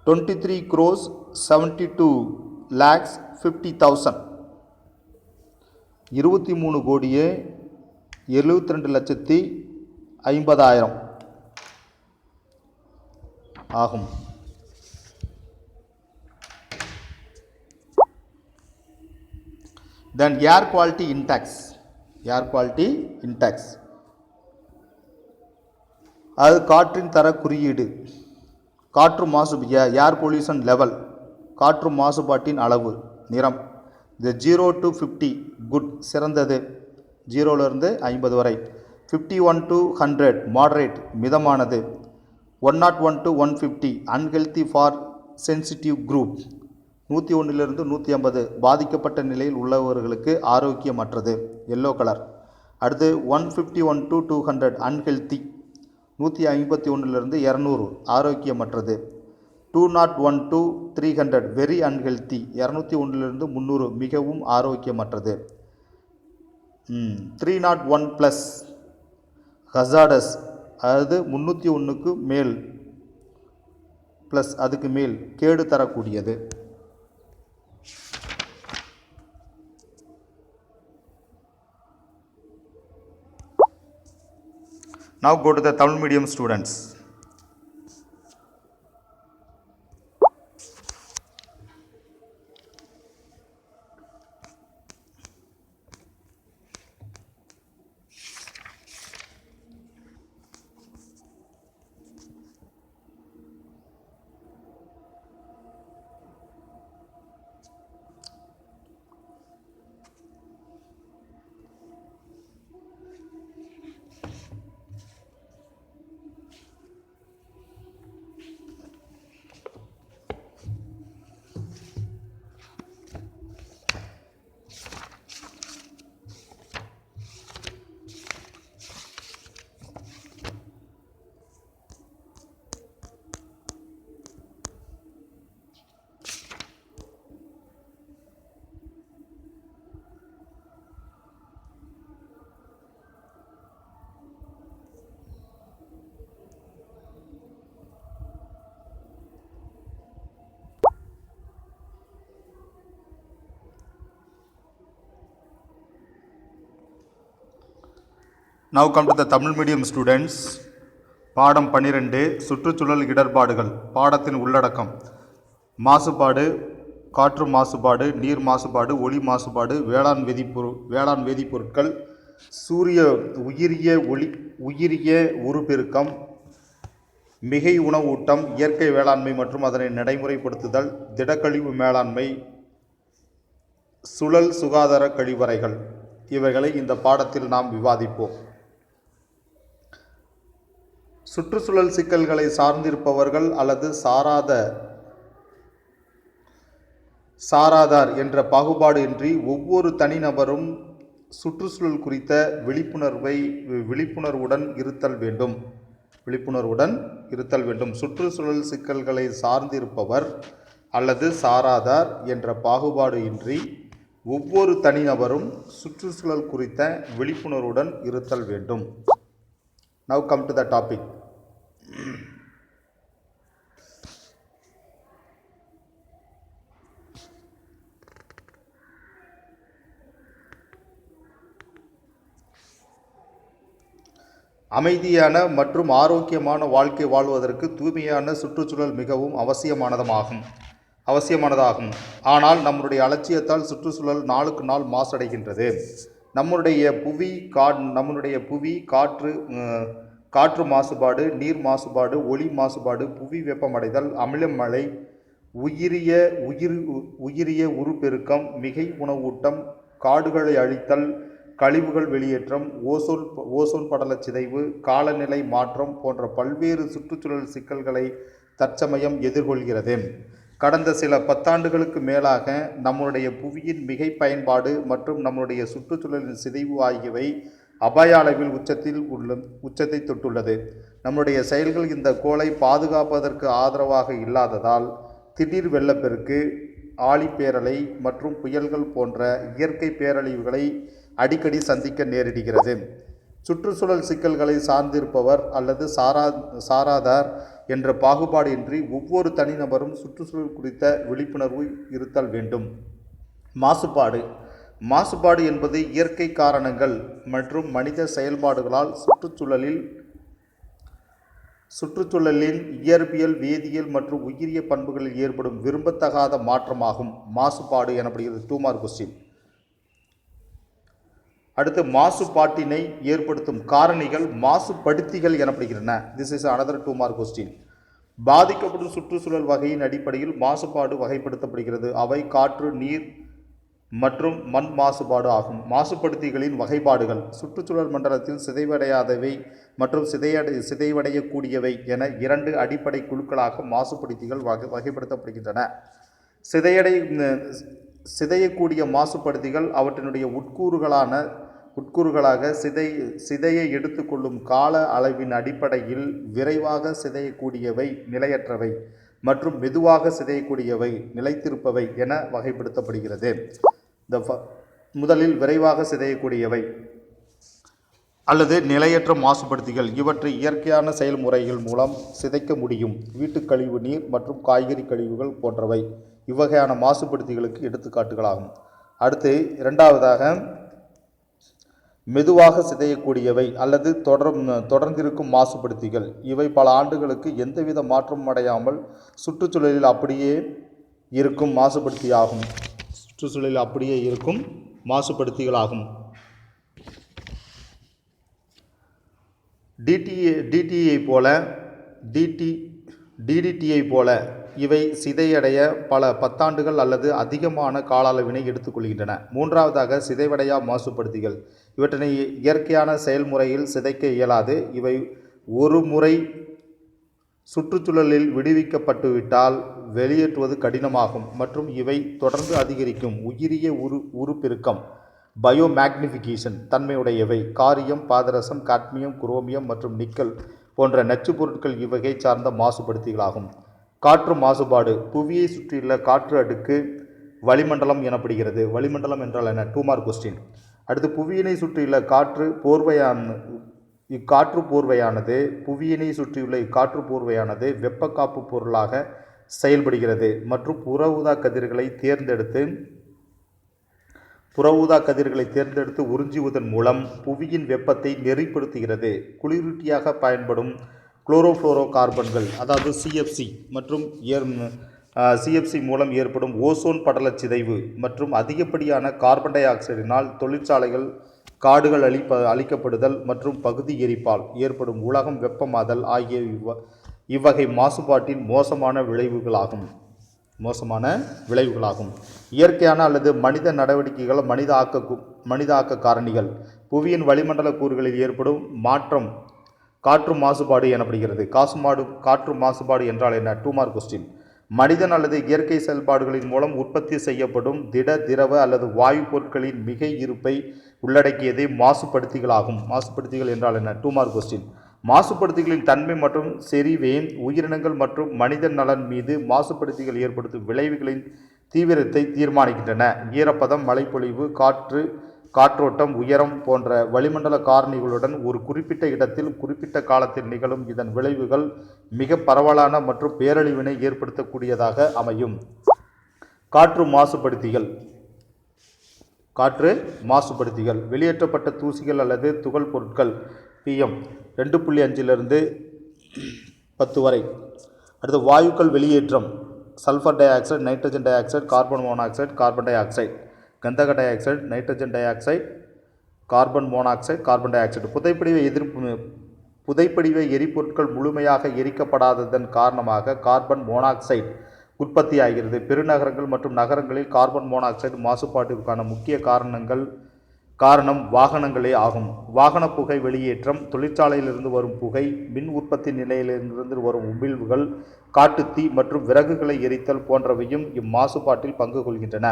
Speaker 1: 23,72,50,000 23,72,50,000 ஆகும். Then air quality index, அது காற்றின் தர குறியீடு. காற்று மாசு, ஏர் பொல்யூஷன் லெவல், காற்று மாசுபாட்டின் அளவு. நிறம், இந்த 0 to 50 குட், சிறந்தது, 0லிருந்து 50 வரை. 51 to 100 மாடரேட், மிதமானது. 101 to 150 unhealthy for sensitive group, 101லிருந்து 150 பாதிக்கப்பட்ட நிலையில் உள்ளவர்களுக்கு ஆரோக்கியமற்றது, எல்லோ கலர். அடுத்து 151 to 200 அன்ஹெல்தி, 151லிருந்து 200 ஆரோக்கியமற்றது. 201 to 300 வெரி அன்ஹெல்தி, 201லிருந்து 300 மிகவும் ஆரோக்கியமற்றது. 301 ப்ளஸ் ஹசார்டஸ், அதாவது 301க்கு மேல் ப்ளஸ் அதுக்கு மேல் கேடு தரக்கூடியது. Now go to the Tamil medium students. Now come to the Tamil medium students. பாடம் 12 சுற்றுச்சூழல் இடர்பாடுகள். பாடத்தின் உள்ளடக்கம்: மாசுபாடு, காற்று மாசுபாடு, நீர் மாசுபாடு, ஒளி மாசுபாடு, வேளாண் வேதிப்பொருட்கள், சூரிய உயிரிய உருப்பெருக்கம், மிகை உணவூட்டம், இயற்கை வேளாண்மை மற்றும் அதனை நடைமுறைப்படுத்துதல், திடக்கழிவு மேலாண்மை, சுழல் சுகாதார கழிவறைகள், இவைகளை இந்த பாடத்தில் நாம் விவாதிப்போம். சுற்றுச்சூழல் சிக்கல்களை சார்ந்திருப்பவர்கள் அல்லது சாராதார் என்ற பாகுபாடு இன்றி ஒவ்வொரு தனிநபரும் சுற்றுச்சூழல் குறித்த விழிப்புணர்வுடன் இருத்தல் வேண்டும். சுற்றுச்சூழல் சிக்கல்களை சார்ந்திருப்பவர் அல்லது சாராதார் என்ற பாகுபாடு இன்றி ஒவ்வொரு தனிநபரும் சுற்றுச்சூழல் குறித்த விழிப்புணர்வுடன் இருத்தல் வேண்டும். Now come to the topic. அமைதியான மற்றும் ஆரோக்கியமான வாழ்க்கை வாழ்வதற்கு தூய்மையான சுற்றுச்சூழல் மிகவும் அவசியமானதாகும். ஆனால் நம்முடைய அலட்சியத்தால் சுற்றுச்சூழல் நாளுக்கு நாள் மாசடைகின்றது. நம்முடைய புவி காற்று மாசுபாடு, நீர் மாசுபாடு, ஒளி மாசுபாடு, புவி வெப்பமடைதல், அமிலமழை, உயிரிய உருப்பெருக்கம், மிகை உணவூட்டம், காடுகளை அழித்தல், கழிவுகள் வெளியேற்றம், ஓசோன் படல சிதைவு, காலநிலை மாற்றம் போன்ற பல்வேறு சுற்றுச்சூழல் சிக்கல்களை தற்சமயம் எதிர்கொள்கிறது. கடந்த சில பத்தாண்டுகளுக்கு மேலாக நம்முடைய புவியின் மிகை பயன்பாடு மற்றும் நம்முடைய சுற்றுச்சூழலின் சிதைவு ஆகியவை அபாய அளவில் உச்சத்தை தொட்டுள்ளது. நம்முடைய செயல்கள் இந்த கோளை பாதுகாப்பதற்கு ஆதரவாக இல்லாததால் திடீர் வெள்ளப்பெருக்கு, ஆழிப்பேரலை மற்றும் புயல்கள் போன்ற இயற்கை பேரழிவுகளை அடிக்கடி சந்திக்க நேரிடுகிறது. சுற்றுச்சூழல் சிக்கல்களை சார்ந்திருப்பவர் அல்லது சாராதார் என்ற பாகுபாடு இன்றி ஒவ்வொரு தனிநபரும் சுற்றுச்சூழல் குறித்த விழிப்புணர்வு இருத்தல் வேண்டும். மாசுபாடு என்பது இயற்கை காரணங்கள் மற்றும் மனித செயல்பாடுகளால் சுற்றுச்சூழலின் இயற்பியல், வேதியியல் மற்றும் உயிரிய பண்புகளில் ஏற்படும் விரும்பத்தகாத மாற்றமாகும் மாசுபாடு எனப்படுகிறது. 2 மார்க் கொஸ்டின். அடுத்து, மாசுபாட்டினை ஏற்படுத்தும் காரணிகள் மாசுபடுத்திகள் எனப்படுகின்றன. This is another 2 mark question. பாதிக்கப்படும் சுற்றுச்சூழல் வகையின் அடிப்படையில் மாசுபாடு வகைப்படுத்தப்படுகிறது. அவை காற்று, நீர் மற்றும் மண் மாசுபாடு ஆகும். மாசுபடுத்திகளின் வகைப்பாடுகள் சுற்றுச்சூழல் மண்டலத்தில் சிதைவடையாதவை மற்றும் சிதைவடையக்கூடியவை என 2 அடிப்படை குழுக்களாக மாசுபடுத்திகள் வகைப்படுத்தப்படுகின்றன. சிதையக்கூடிய மாசுபடுத்திகள் அவற்றினுடைய உட்கூறுகளாக சிதையை எடுத்துக்கொள்ளும் கால அளவின் அடிப்படையில் விரைவாக சிதையக்கூடியவை, நிலையற்றவை மற்றும் மெதுவாக சிதையக்கூடியவை, நிலைத்திருப்பவை என வகைப்படுத்தப்படுகிறது. முதலில் விரைவாக சிதையக்கூடியவை அல்லது நிலையற்ற மாசுபடுத்திகள். இவற்றை இயற்கையான செயல்முறைகள் மூலம் சிதைக்க முடியும். வீட்டுக் கழிவு நீர் மற்றும் காய்கறி கழிவுகள் போன்றவை இவ்வகையான மாசுபடுத்திகளுக்கு எடுத்துக்காட்டுகளாகும். அடுத்து, இரண்டாவதாக, மெதுவாக சிதையக்கூடியவை அல்லது தொடர்ந்திருக்கும் மாசுபடுத்திகள். இவை பல ஆண்டுகளுக்கு எந்தவித மாற்றமும் அடையாமல் சுற்றுச்சூழலில் அப்படியே இருக்கும் மாசுபடுத்திகளாகும். டிடிடியை போல இவை சிதையடைய பல பத்தாண்டுகள் அல்லது அதிகமான கால அளவினை எடுத்துக்கொள்கின்றன. மூன்றாவதாக, சிதைவடையா மாசுபடுத்திகள். இவற்றினை இயற்கையான செயல்முறையில் சிதைக்க இயலாது. இவை ஒரு முறை சுற்றுச்சூழலில் விடுவிக்கப்பட்டுவிட்டால் வெளியேற்றுவது கடினமாகும் மற்றும் இவை தொடர்ந்து அதிகரிக்கும் உயிரிய உருப்பெருக்கம் பயோமேக்னிஃபிகேஷன் தன்மையுடையவை. காரியம், பாதரசம், காட்மியம், குரோமியம் மற்றும் நிக்கல் போன்ற நச்சு பொருட்கள் இவ்வகை சார்ந்த மாசுபடுத்திகளாகும். காற்று மாசுபாடு. புவியை சுற்றியுள்ள காற்று அடுக்கு வளிமண்டலம் எனப்படுகிறது. வளிமண்டலம் என்றால் என்ன? 2 மார்க் கொஸ்டின். அடுத்து, புவியினை சுற்றியுள்ள புவியினை சுற்றியுள்ள இக்காற்று போர்வையானது வெப்ப காப்பு பொருளாக செயல்படுகிறது மற்றும் புற ஊதா கதிர்களை தேர்ந்தெடுத்து உறிஞ்சுவதன் மூலம் புவியின் வெப்பத்தை நெறிப்படுத்துகிறது. குளிரூட்டியாக பயன்படும் குளோரோஃப்ளோரோ கார்பன்கள், அதாவது CFC மற்றும் CFC மூலம் ஏற்படும் ஓசோன் படல சிதைவு மற்றும் அதிகப்படியான கார்பன் டை ஆக்சைடினால் தொழிற்சாலைகள், காடுகள் அழிக்கப்படுதல் மற்றும் பகுதி எரிப்பால் ஏற்படும் உலகம் வெப்பமாதல் ஆகிய இவ்வகை மாசுபாட்டின் மோசமான விளைவுகளாகும். இயற்கையான அல்லது மனித நடவடிக்கைகள் மனித ஆக்க காரணிகள். புவியின் வளிமண்டல கூறுகளில் ஏற்படும் மாற்றம் காற்று மாசுபாடு எனப்படுகிறது. காற்று மாசுபாடு என்றால் என்ன? 2 மார்க் கொஸ்டின். மனிதன் அல்லது இயற்கை செயல்பாடுகளின் மூலம் உற்பத்தி செய்யப்படும் திட, திரவ அல்லது வாயு பொருட்களின் மிகை இருப்பை உள்ளடக்கியதே மாசுபடுத்திகளாகும். மாசுபடுத்திகள் என்றால் என்ன? 2 மார்க் கொஸ்டின். மாசுபடுத்திகளின் தன்மை மற்றும் செறிவே உயிரினங்கள் மற்றும் மனித நலன் மீது மாசுபடுத்திகள் ஏற்படுத்தும் விளைவுகளின் தீவிரத்தை தீர்மானிக்கின்றன. ஈரப்பதம், மழைப்பொழிவு, காற்றோட்டம், உயரம் போன்ற வளிமண்டல காரணிகளுடன் ஒரு குறிப்பிட்ட இடத்தில் குறிப்பிட்ட காலத்தில் நிகழும் இதன் விளைவுகள் மிக பரவலான மற்றும் பேரழிவினை ஏற்படுத்தக்கூடியதாக அமையும். காற்று மாசுபடுத்திகள். வெளியேற்றப்பட்ட தூசிகள் அல்லது துகள் பொருட்கள் PM 2.5 10 வரை. அடுத்து, வாயுக்கள் வெளியேற்றம். Sulphur dioxide, nitrogen dioxide, carbon monoxide, carbon dioxide, கந்தக dioxide, nitrogen dioxide, carbon monoxide, carbon dioxide. புதைப்படிவ எரிபொருட்கள் முழுமையாக எரிக்கப்படாததன் காரணமாக கார்பன் மோனாக்சைடு உற்பத்தி ஆகிறது. பெருநகரங்கள் மற்றும் நகரங்களில் கார்பன் மோனாக்சைடு மாசுபாட்டிற்கான முக்கிய காரணம் வாகனங்களே ஆகும். வாகன புகை வெளியேற்றம், தொழிற்சாலையிலிருந்து வரும் புகை, மின் உற்பத்தி நிலையிலிருந்து வரும் உமிழ்வுகள், காட்டுத்தீ மற்றும் விறகுகளை எரித்தல் போன்றவையும் இம்மாசுபாட்டில் பங்கு கொள்கின்றன.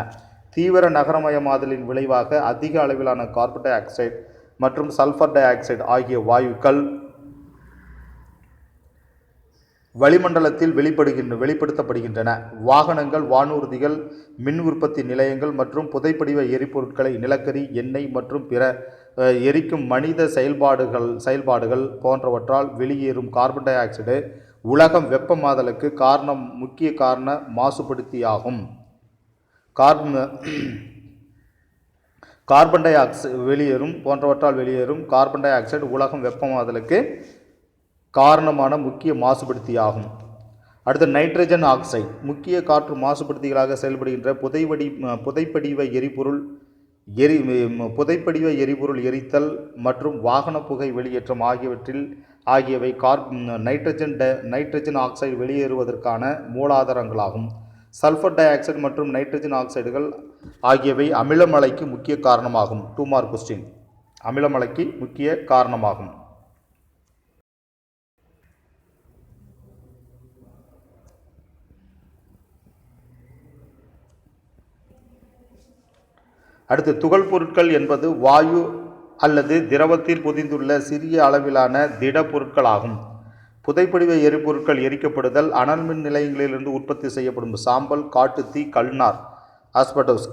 Speaker 1: தீவிர நகரமயமாதலின் விளைவாக அதிக அளவிலான கார்பன் டை ஆக்சைடு மற்றும் சல்ஃபர் டை ஆக்சைடு ஆகிய வாயுக்கள் வளிமண்டலத்தில் வெளிப்படுத்தப்படுகின்றன. வாகனங்கள், வானூர்திகள், மின் உற்பத்தி நிலையங்கள் மற்றும் புதைப்படிவ எரிபொருட்களை நிலக்கரி, எண்ணெய் மற்றும் பிற எரிக்கும் மனித செயல்பாடுகள் போன்றவற்றால் வெளியேறும் கார்பன் டை ஆக்சைடு உலகம் வெப்பமாதலுக்கு முக்கிய காரண மாசுபடுத்தியாகும். கார்பன் டை ஆக்சைடு வெளியேறும் கார்பன் டை ஆக்சைடு உலகம் வெப்பமாதலுக்கு காரணமான முக்கிய மாசுபடுத்தியாகும். அடுத்து நைட்ரஜன் ஆக்சைடு முக்கிய காற்று மாசுபடுத்திகளாக செயல்படுகின்ற புதைப்படிவ எரிபொருள் எரித்தல் மற்றும் வாகன புகை வெளியேற்றம் ஆகியவை நைட்ரஜன் ஆக்சைடு வெளியேறுவதற்கான மூலாதாரங்களாகும். சல்ஃபர் டை ஆக்சைடு மற்றும் நைட்ரஜன் ஆக்சைடுகள் ஆகியவை அமிலமலைக்கு முக்கிய காரணமாகும். 2 மார்க் கொஸ்டின். அமிலமலைக்கு முக்கிய காரணமாகும். அடுத்து துகள் பொருட்கள் என்பது வாயு அல்லது திரவத்தில் பொதிந்துள்ள சிறிய அளவிலான திட பொருட்களாகும். புதைப்படிவ எரிபொருட்கள் எரிக்கப்படுதல், அனல் மின் நிலையங்களிலிருந்து உற்பத்தி செய்யப்படும் சாம்பல், காட்டுத்தீ,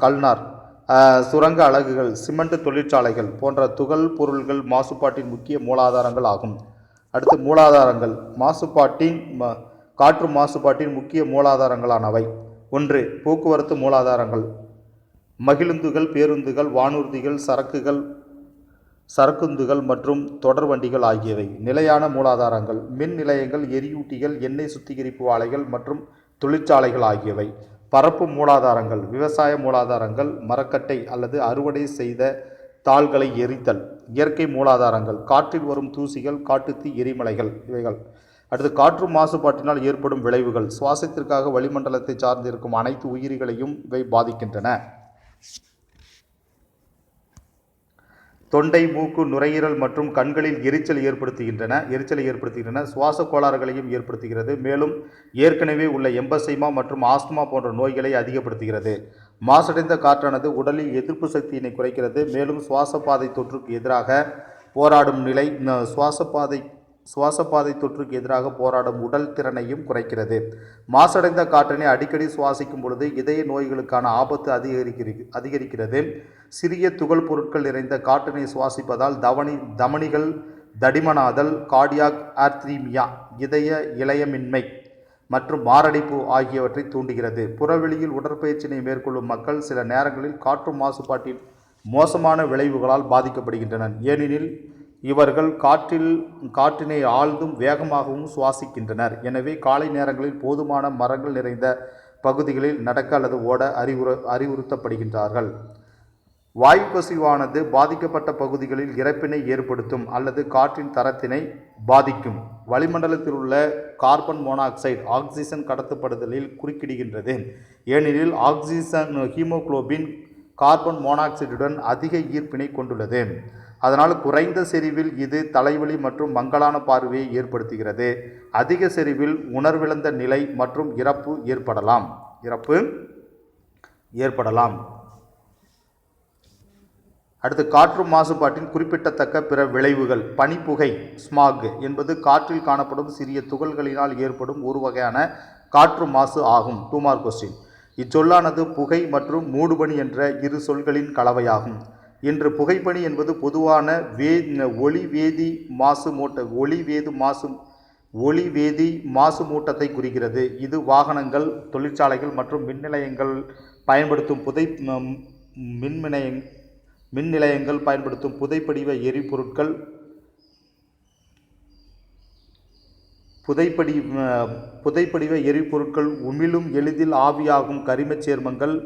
Speaker 1: கல்நார், சுரங்க அலகுகள், சிமெண்ட் தொழிற்சாலைகள் போன்ற துகள் பொருள்கள் மாசுபாட்டின் முக்கிய மூலாதாரங்கள் ஆகும். அடுத்து மூலாதாரங்கள். காற்று மாசுபாட்டின் முக்கிய மூலாதாரங்களானவை: 1. போக்குவரத்து மூலாதாரங்கள்: மகிழுந்துகள், பேருந்துகள், வானூர்திகள், சரக்குந்துகள் மற்றும் தொடர் வண்டிகள் ஆகியவை. நிலையான மூலாதாரங்கள்: மின் நிலையங்கள், எரியூட்டிகள், எண்ணெய் சுத்திகரிப்பு ஆலைகள் மற்றும் தொழிற்சாலைகள் ஆகியவை. பரப்பு மூலாதாரங்கள்: விவசாய மூலாதாரங்கள், மரக்கட்டை அல்லது அறுவடை செய்த தாள்களை எரித்தல். இயற்கை மூலாதாரங்கள்: காற்றில் வரும் தூசிகள், காட்டுத்தீ, எரிமலைகள் இவைகள். அடுத்து காற்று மாசுபாட்டினால் ஏற்படும் விளைவுகள்: சுவாசத்திற்காக வளிமண்டலத்தை சார்ந்திருக்கும் அனைத்து உயிரிகளையும் இவை பாதிக்கின்றன. தொண்டை, மூக்கு, நுரையீரல் மற்றும் கண்களில் எரிச்சலை ஏற்படுத்துகின்றன. சுவாச கோளாறுகளையும் ஏற்படுத்துகிறது. மேலும் ஏற்கனவே உள்ள எம்பசைமா மற்றும் ஆஸ்துமா போன்ற நோய்களை அதிகப்படுத்துகிறது. மாசடைந்த காற்றானது உடலில் எதிர்ப்பு சக்தியினை குறைக்கிறது. மேலும் சுவாசப்பாதை தொற்றுக்கு எதிராக போராடும் உடல் திறனையும் குறைக்கிறது. மாசடைந்த காற்றினை அடிக்கடி சுவாசிக்கும் பொழுது இதய நோய்களுக்கான ஆபத்து அதிகரிக்கிறது. சிறிய துகள் பொருட்கள் நிறைந்த காற்றினை சுவாசிப்பதால் தமனிகள் தடிமனாதல், கார்டியாக் ஆர்த்ரீமியா, இதய இழையமின்மை மற்றும் மாரடைப்பு ஆகியவற்றை தூண்டுகிறது. புறவெளியில் உடற்பயிற்சியினை மேற்கொள்ளும் மக்கள் சில நேரங்களில் காற்று மாசுபாட்டின் மோசமான விளைவுகளால் பாதிக்கப்படுகின்றனர். ஏனெனில் இவர்கள் காற்றினை ஆழ்ந்தும் வேகமாகவும் சுவாசிக்கின்றனர். எனவே காலை நேரங்களில் போதுமான மரங்கள் நிறைந்த பகுதிகளில் நடக்க அல்லது ஓட அறிவுறுத்தப்படுகின்றார்கள். வாயு கசிவானது பாதிக்கப்பட்ட பகுதிகளில் இறப்பினை ஏற்படுத்தும் அல்லது காற்றின் தரத்தினை பாதிக்கும். வளிமண்டலத்தில் உள்ள கார்பன் மோனாக்சைடு ஆக்சிஜன் கடத்தப்படுதலில் குறுக்கிடுகின்றது. ஏனெனில் ஆக்சிஜன் ஹீமோகுளோபின் கார்பன் மோனாக்சைடுடன் அதிக ஈர்ப்பினை கொண்டுள்ளது. அதனால் குறைந்த செறிவில் இது தலைவலி மற்றும் மங்கலான பார்வையை ஏற்படுத்துகிறது. அதிக செறிவில் உணர்விழந்த நிலை மற்றும் இறப்பு ஏற்படலாம். அடுத்து காற்று மாசுபாட்டின் குறிப்பிடத்தக்க பிற விளைவுகள். பனிப்புகை ஸ்மாக் என்பது காற்றில் காணப்படும் சிறிய துகள்களினால் ஏற்படும் ஒரு வகையான காற்று மாசு ஆகும். 2 மார்க் கொஸ்டின். இச்சொல்லானது புகை மற்றும் மூடுபனி என்ற இரு சொல்களின் கலவையாகும். இன்று புகைப்பனி என்பது பொதுவான ஒளிவேதி மாசு மூட்டத்தை குறிக்கிறது. இது வாகனங்கள், தொழிற்சாலைகள் மற்றும் மின் நிலையங்கள் பயன்படுத்தும் புதைப்படிவ எரிபொருட்கள், உமிழும் எளிதில் ஆவியாகும் கரிமச் சேர்மங்கள்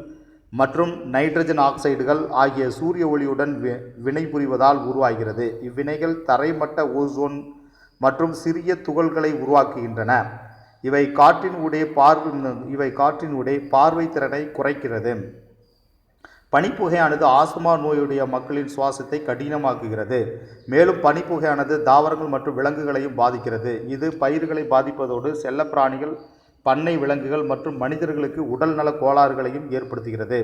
Speaker 1: மற்றும் நைட்ரஜன் ஆக்சைடுகள் ஆகிய சூரிய ஒளியுடன் வினைபுரிவதால் உருவாகிறது. இவ்வினைகள் தரைமட்ட ஓசோன் மற்றும் சிறிய துகள்களை உருவாக்குகின்றன. இவை காற்றினுடைய பார்வை திறனை குறைக்கிறது. பனிப்புகையானது ஆஸ்துமா நோயுடைய மக்களின் சுவாசத்தை கடினமாக்குகிறது. மேலும் பனிப்புகையானது தாவரங்கள் மற்றும் விலங்குகளையும் பாதிக்கிறது. இது பயிர்களை பாதிப்பதோடு செல்லப்பிராணிகள், பண்ணை விலங்குகள் மற்றும் மனிதர்களுக்கு உடல் நல கோளாறுகளையும் ஏற்படுத்துகிறது.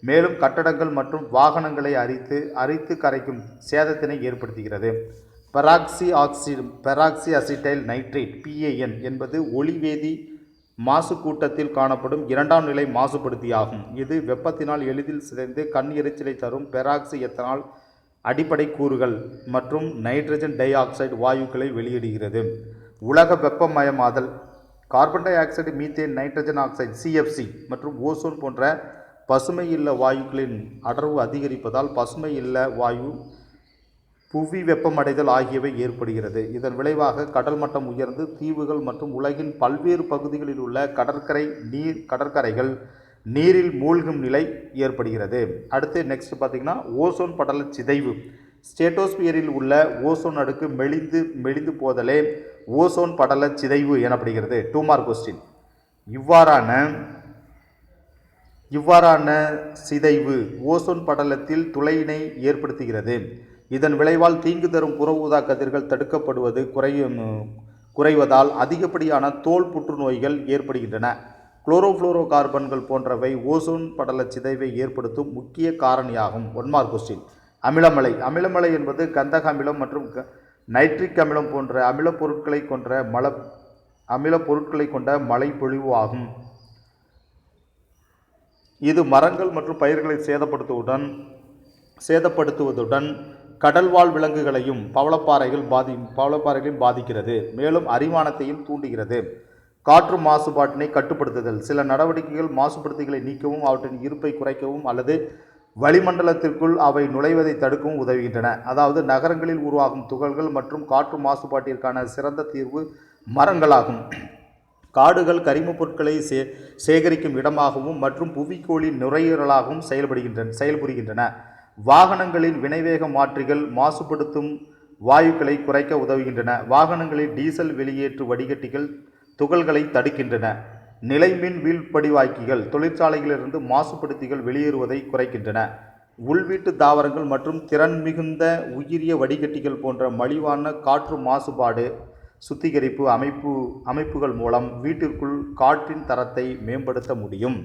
Speaker 1: மேலும் கட்டடங்கள் மற்றும் வாகனங்களை அரித்து கரைக்கும் சேதத்தினை ஏற்படுத்துகிறது. பெராக்சி அசிட்டைல் நைட்ரேட் PAN என்பது ஒளிவேதி மாசு கூட்டத்தில் காணப்படும் 2ஆம் நிலை மாசுபடுத்தியாகும். இது வெப்பத்தினால் எளிதில் சிதைந்து கண் எரிச்சலை தரும் பெராக்சி எத்தனால் அடிப்படை கூறுகள் மற்றும் நைட்ரஜன் டை ஆக்சைடு வாயுக்களை வெளியிடுகிறது. உலக வெப்பமயமாதல் carbon di oxide, methane, nitrogen oxide CFC மற்றும் ஓசோன் போன்ற பசுமை இல்ல வாயுக்களின் அடர்வு அதிகரிப்பதால் பசுமை இல்ல வாயு, புவி வெப்பமடைதல் ஆகியவை ஏற்படுகிறது. இதன் விளைவாக கடல் மட்டம் உயர்ந்து தீவுகள் மற்றும் உலகின் பல்வேறு பகுதிகளில் உள்ள கடற்கரைகள் நீரில் மூழ்கும் நிலை ஏற்படுகிறது. அடுத்து நெக்ஸ்ட் பார்த்தீங்கன்னா ஓசோன் படல சிதைவு. ஸ்டேட்டோஸ்பியரில் உள்ள ஓசோன் அடுக்கு மெலிந்து போதலே ஓசோன் படல சிதைவு எனப்படுகிறது. 2 மார்க் கொஸ்டின். இவ்வாறான சிதைவு ஓசோன் படலத்தில் துளையினை ஏற்படுத்துகிறது. இதன் விளைவால் தீங்கு தரும் புற ஊதா கதிர்கள் தடுக்கப்படுவது குறைவதால் அதிகப்படியான தோல் புற்றுநோய்கள் ஏற்படுகின்றன. குளோரோஃப்ளோரோ கார்பன்கள் போன்றவை ஓசோன் படல சிதைவை ஏற்படுத்தும் முக்கிய காரணியாகும். 1 மார்க் கொஸ்டின். அமிலமலை என்பது கந்தக அமிலம் மற்றும் நைட்ரிக் அமிலம் போன்ற அமில பொருட்களை கொண்ட மழை பொழிவு ஆகும். இது மரங்கள் மற்றும் பயிர்களை சேதப்படுத்துவதுடன் கடல்வாழ் விலங்குகளையும் பவளப்பாறைகளையும் பாதிக்கிறது. மேலும் அரிமானத்தையும் தூண்டுகிறது. காற்று மாசுபாட்டினை கட்டுப்படுத்துதல். சில நடவடிக்கைகள் மாசுபடுத்திகளை நீக்கவும் அவற்றின் இருப்பை குறைக்கவும் அல்லது வளிமண்டலத்திற்குள் அவை நுழைவதை தடுக்கவும் உதவுகின்றன. அதாவது நகரங்களில் உருவாகும் துகள்கள் மற்றும் காற்று மாசுபாட்டிற்கான சிறந்த தீர்வு மரங்களாகும். காடுகள் கரிமப் பொருட்களை சேகரிக்கும் இடமாகவும் மற்றும் புவிக்கோளின் நுரையீரலாகவும் செயல்புரிகின்றன. வாகனங்களின் வினைவேக மாற்றிகள் மாசுபடுத்தும் வாயுக்களை குறைக்க உதவுகின்றன. வாகனங்களில் டீசல் வெளியேற்று வடிகட்டிகள் துகள்களை தடுக்கின்றன. நிலைமின் வீழ்படிவாக்கிகள் தொழிற்சாலைகளிலிருந்து மாசுபடுத்திகள் வெளியேறுவதை குறைக்கின்றன. உள்வீட்டு தாவரங்கள் மற்றும் திறன் மிகுந்த உயிரிய வடிகட்டிகள் போன்ற மலிவான காற்று மாசுபாடு சுத்திகரிப்பு அமைப்புகள் மூலம் வீட்டிற்குள் காற்றின் தரத்தை மேம்படுத்த முடியும்.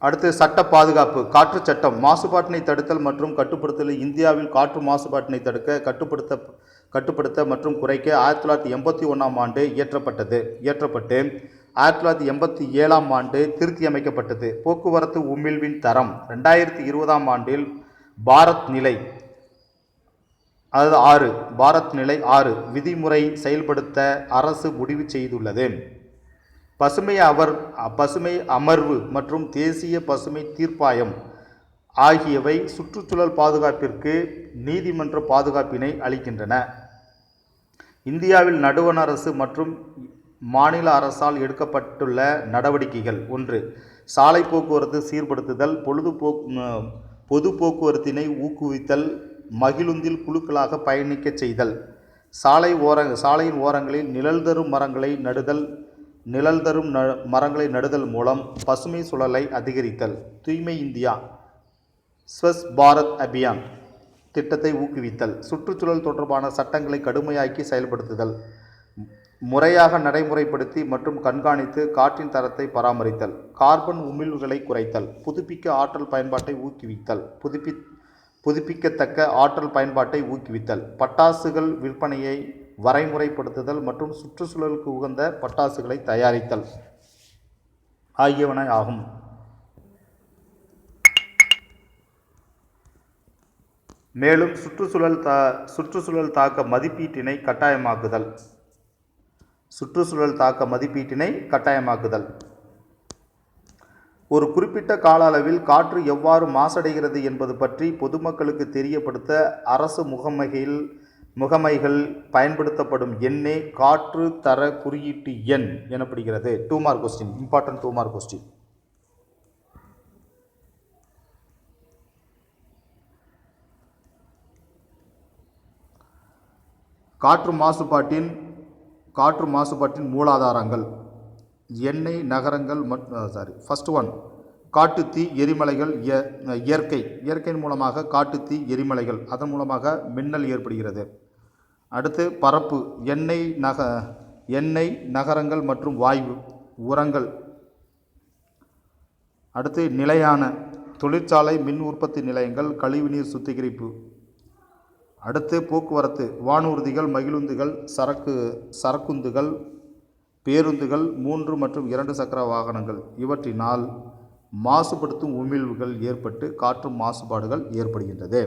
Speaker 1: அடுத்து சட்ட பாதுகாப்பு. காற்று சட்டம். மாசுபாட்டினை தடுத்தல் மற்றும் கட்டுப்படுத்தல். இந்தியாவில் காற்று மாசுபாட்டினை தடுக்க, கட்டுப்படுத்த மற்றும் குறைக்க 1981ஆம் ஆண்டு இயற்றப்பட்டு 1987ஆம் ஆண்டு திருத்தியமைக்கப்பட்டது. போக்குவரத்து உமிழ்வின் தரம் 2020ஆம் ஆண்டில் பாரத் நிலை 6 விதிமுறை செயல்படுத்த அரசு முடிவு செய்துள்ளது. பசுமை அமர்வு மற்றும் தேசிய பசுமை தீர்ப்பாயம் ஆகியவை சுற்றுச்சூழல் பாதுகாப்பிற்கு நீதிமன்ற பாதுகாப்பினை அளிக்கின்றன. இந்தியாவில் நடுவண் அரசு மற்றும் மாநில அரசால் எடுக்கப்பட்டுள்ள நடவடிக்கைகள்: 1. சாலை போக்குவரத்து சீர்படுத்துதல், பொது போக்குவரத்தினை ஊக்குவித்தல், மகிழுந்தில் குழுக்களாக பயணிக்க செய்தல், சாலையின் ஓரங்களில் நிழல் தரும் மரங்களை நடுதல் மூலம் பசுமை சூழலை அதிகரித்தல், தூய்மை இந்தியா ஸ்வச் பாரத் அபியான் திட்டத்தை ஊக்குவித்தல், சுற்றுச்சூழல் தொடர்பான சட்டங்களை கடுமையாக்கி செயல்படுத்துதல், முறையாக நடைமுறைப்படுத்தி மற்றும் கண்காணித்து காற்றின் தரத்தை பராமரித்தல், கார்பன் உமிழ்வுகளை குறைத்தல், புதுப்பிக்கத்தக்க ஆற்றல் பயன்பாட்டை ஊக்குவித்தல், பட்டாசுகள் விற்பனையை வரைமுறைப்படுத்துதல் மற்றும் சுற்றுச்சூழலுக்கு உகந்த பட்டாசுகளை தயாரித்தல் ஆகியவன ஆகும். மேலும் சுற்றுச்சூழல் தாக்க மதிப்பீட்டினை கட்டாயமாக்குதல். ஒரு குறிப்பிட்ட கால அளவில் காற்று எவ்வாறு மாசடைகிறது என்பது பற்றி பொதுமக்களுக்கு தெரியப்படுத்த அரசு முகமைகள் பயன்படுத்தப்படும் எண்ணே காற்று தர குறியீட்டு எண் எனப்படுகிறது. 2 mark question. Important 2 mark question. காற்று மாசுபாட்டின் மூலாதாரங்கள். எண்ணெய் நகரங்கள் ஃபர்ஸ்ட் ஒன் காட்டுத்தீ, எரிமலைகள். இயற்கையின் மூலமாக காட்டுத்தீ, எரிமலைகள், அதன் மூலமாக மின்னல் ஏற்படுகிறது. அடுத்து பரப்பு. எண்ணெய் நகரங்கள் மற்றும் வாயு, உரங்கள். அடுத்து நிலையான தொழிற்சாலை, மின் உற்பத்தி நிலையங்கள், கழிவுநீர் சுத்திகரிப்பு. அடுத்து போக்குவரத்து, வானூர்திகள், மகிழுந்துகள், சரக்குந்துகள், பேருந்துகள், 3 மற்றும் 2 சக்கர வாகனங்கள் இவற்றினால் மாசுபடுத்தும் உமிழ்வுகள் ஏற்பட்டு காற்று மாசுபாடுகள் ஏற்படுகின்றது.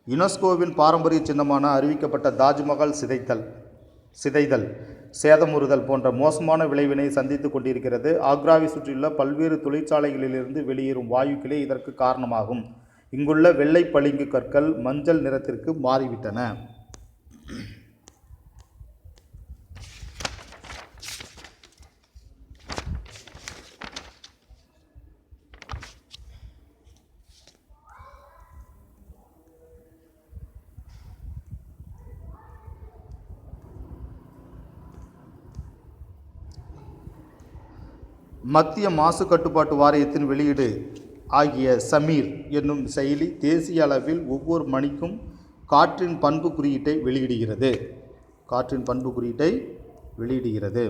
Speaker 1: யுனெஸ்கோவின் பாரம்பரிய சின்னமான அறிவிக்கப்பட்ட தாஜ்மஹால் சிதைதல், சேதமுறுதல் போன்ற மோசமான விளைவினை சந்தித்து கொண்டிருக்கிறது. ஆக்ராவை சுற்றியுள்ள பல்வேறு தொழிற்சாலைகளிலிருந்து வெளியேறும் வாயுக்களே இதற்கு காரணமாகும். இங்குள்ள வெள்ளை பளிங்கு கற்கள் மஞ்சள் நிறத்திற்கு மாறிவிட்டன. மத்திய மாசு கட்டுப்பாட்டு வாரியத்தின் வெளியீடு ஆகிய சமீர் என்னும் செயலி தேசிய அளவில் ஒவ்வொரு மணிக்கும் காற்றின் பண்பு குறியீட்டை வெளியிடுகிறது.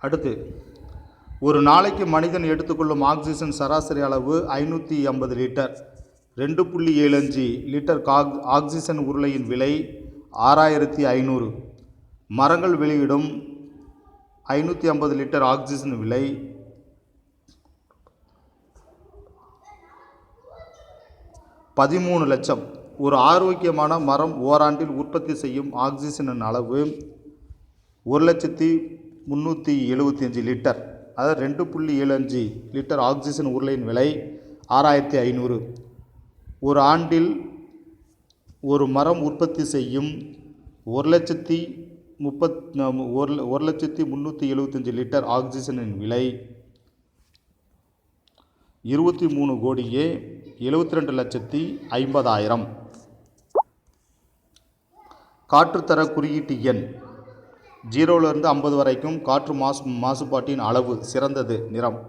Speaker 1: அடுத்து, ஒரு நாளைக்கு மனிதன் எடுத்துக்கொள்ளும் ஆக்சிஜன் சராசரி அளவு 550 லிட்டர். 2.75 லிட்டர் ஆக்சிஜன் உருளையின் விலை 6500. மரங்கள் வெளியிடும் 550 லிட்டர் ஆக்சிஜன் விலை 13 லட்சம். ஒரு ஆரோக்கியமான மரம் ஓராண்டில் உற்பத்தி செய்யும் ஆக்சிஜனின் அளவு 1,375 லிட்டர். அதாவது 2.75 லிட்டர் ஆக்சிஜன் உருளையின் விலை 6500. ஒரு ஆண்டில் ஒரு மரம் உற்பத்தி செய்யும் 1,375 லிட்டர் ஆக்சிஜனின் விலை 23,72,50,000. காற்றுத்தர குறியீட்டு எண் 0லிருந்து 50 வரைக்கும் காற்று மாசுபாட்டின் அளவு சிறந்தது நிறம்,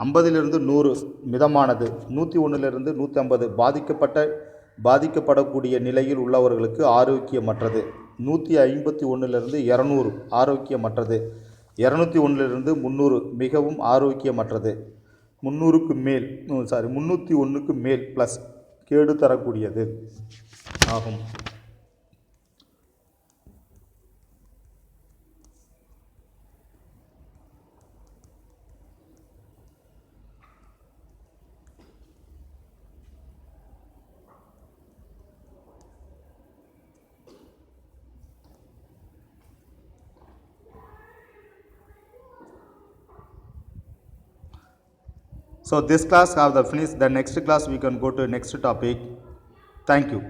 Speaker 1: 50லிருந்து 100 மிதமானது, 101லிருந்து 150 பாதிக்கப்படக்கூடிய நிலையில் உள்ளவர்களுக்கு ஆரோக்கியமற்றது, 151லிருந்து 200 ஆரோக்கியமற்றது, 201லிருந்து 300 மிகவும் ஆரோக்கியமற்றது, 301க்கு மேல் ப்ளஸ் கேடு தரக்கூடியது ஆகும். So this class have the finished. The next class we can go to next topic. Thank you.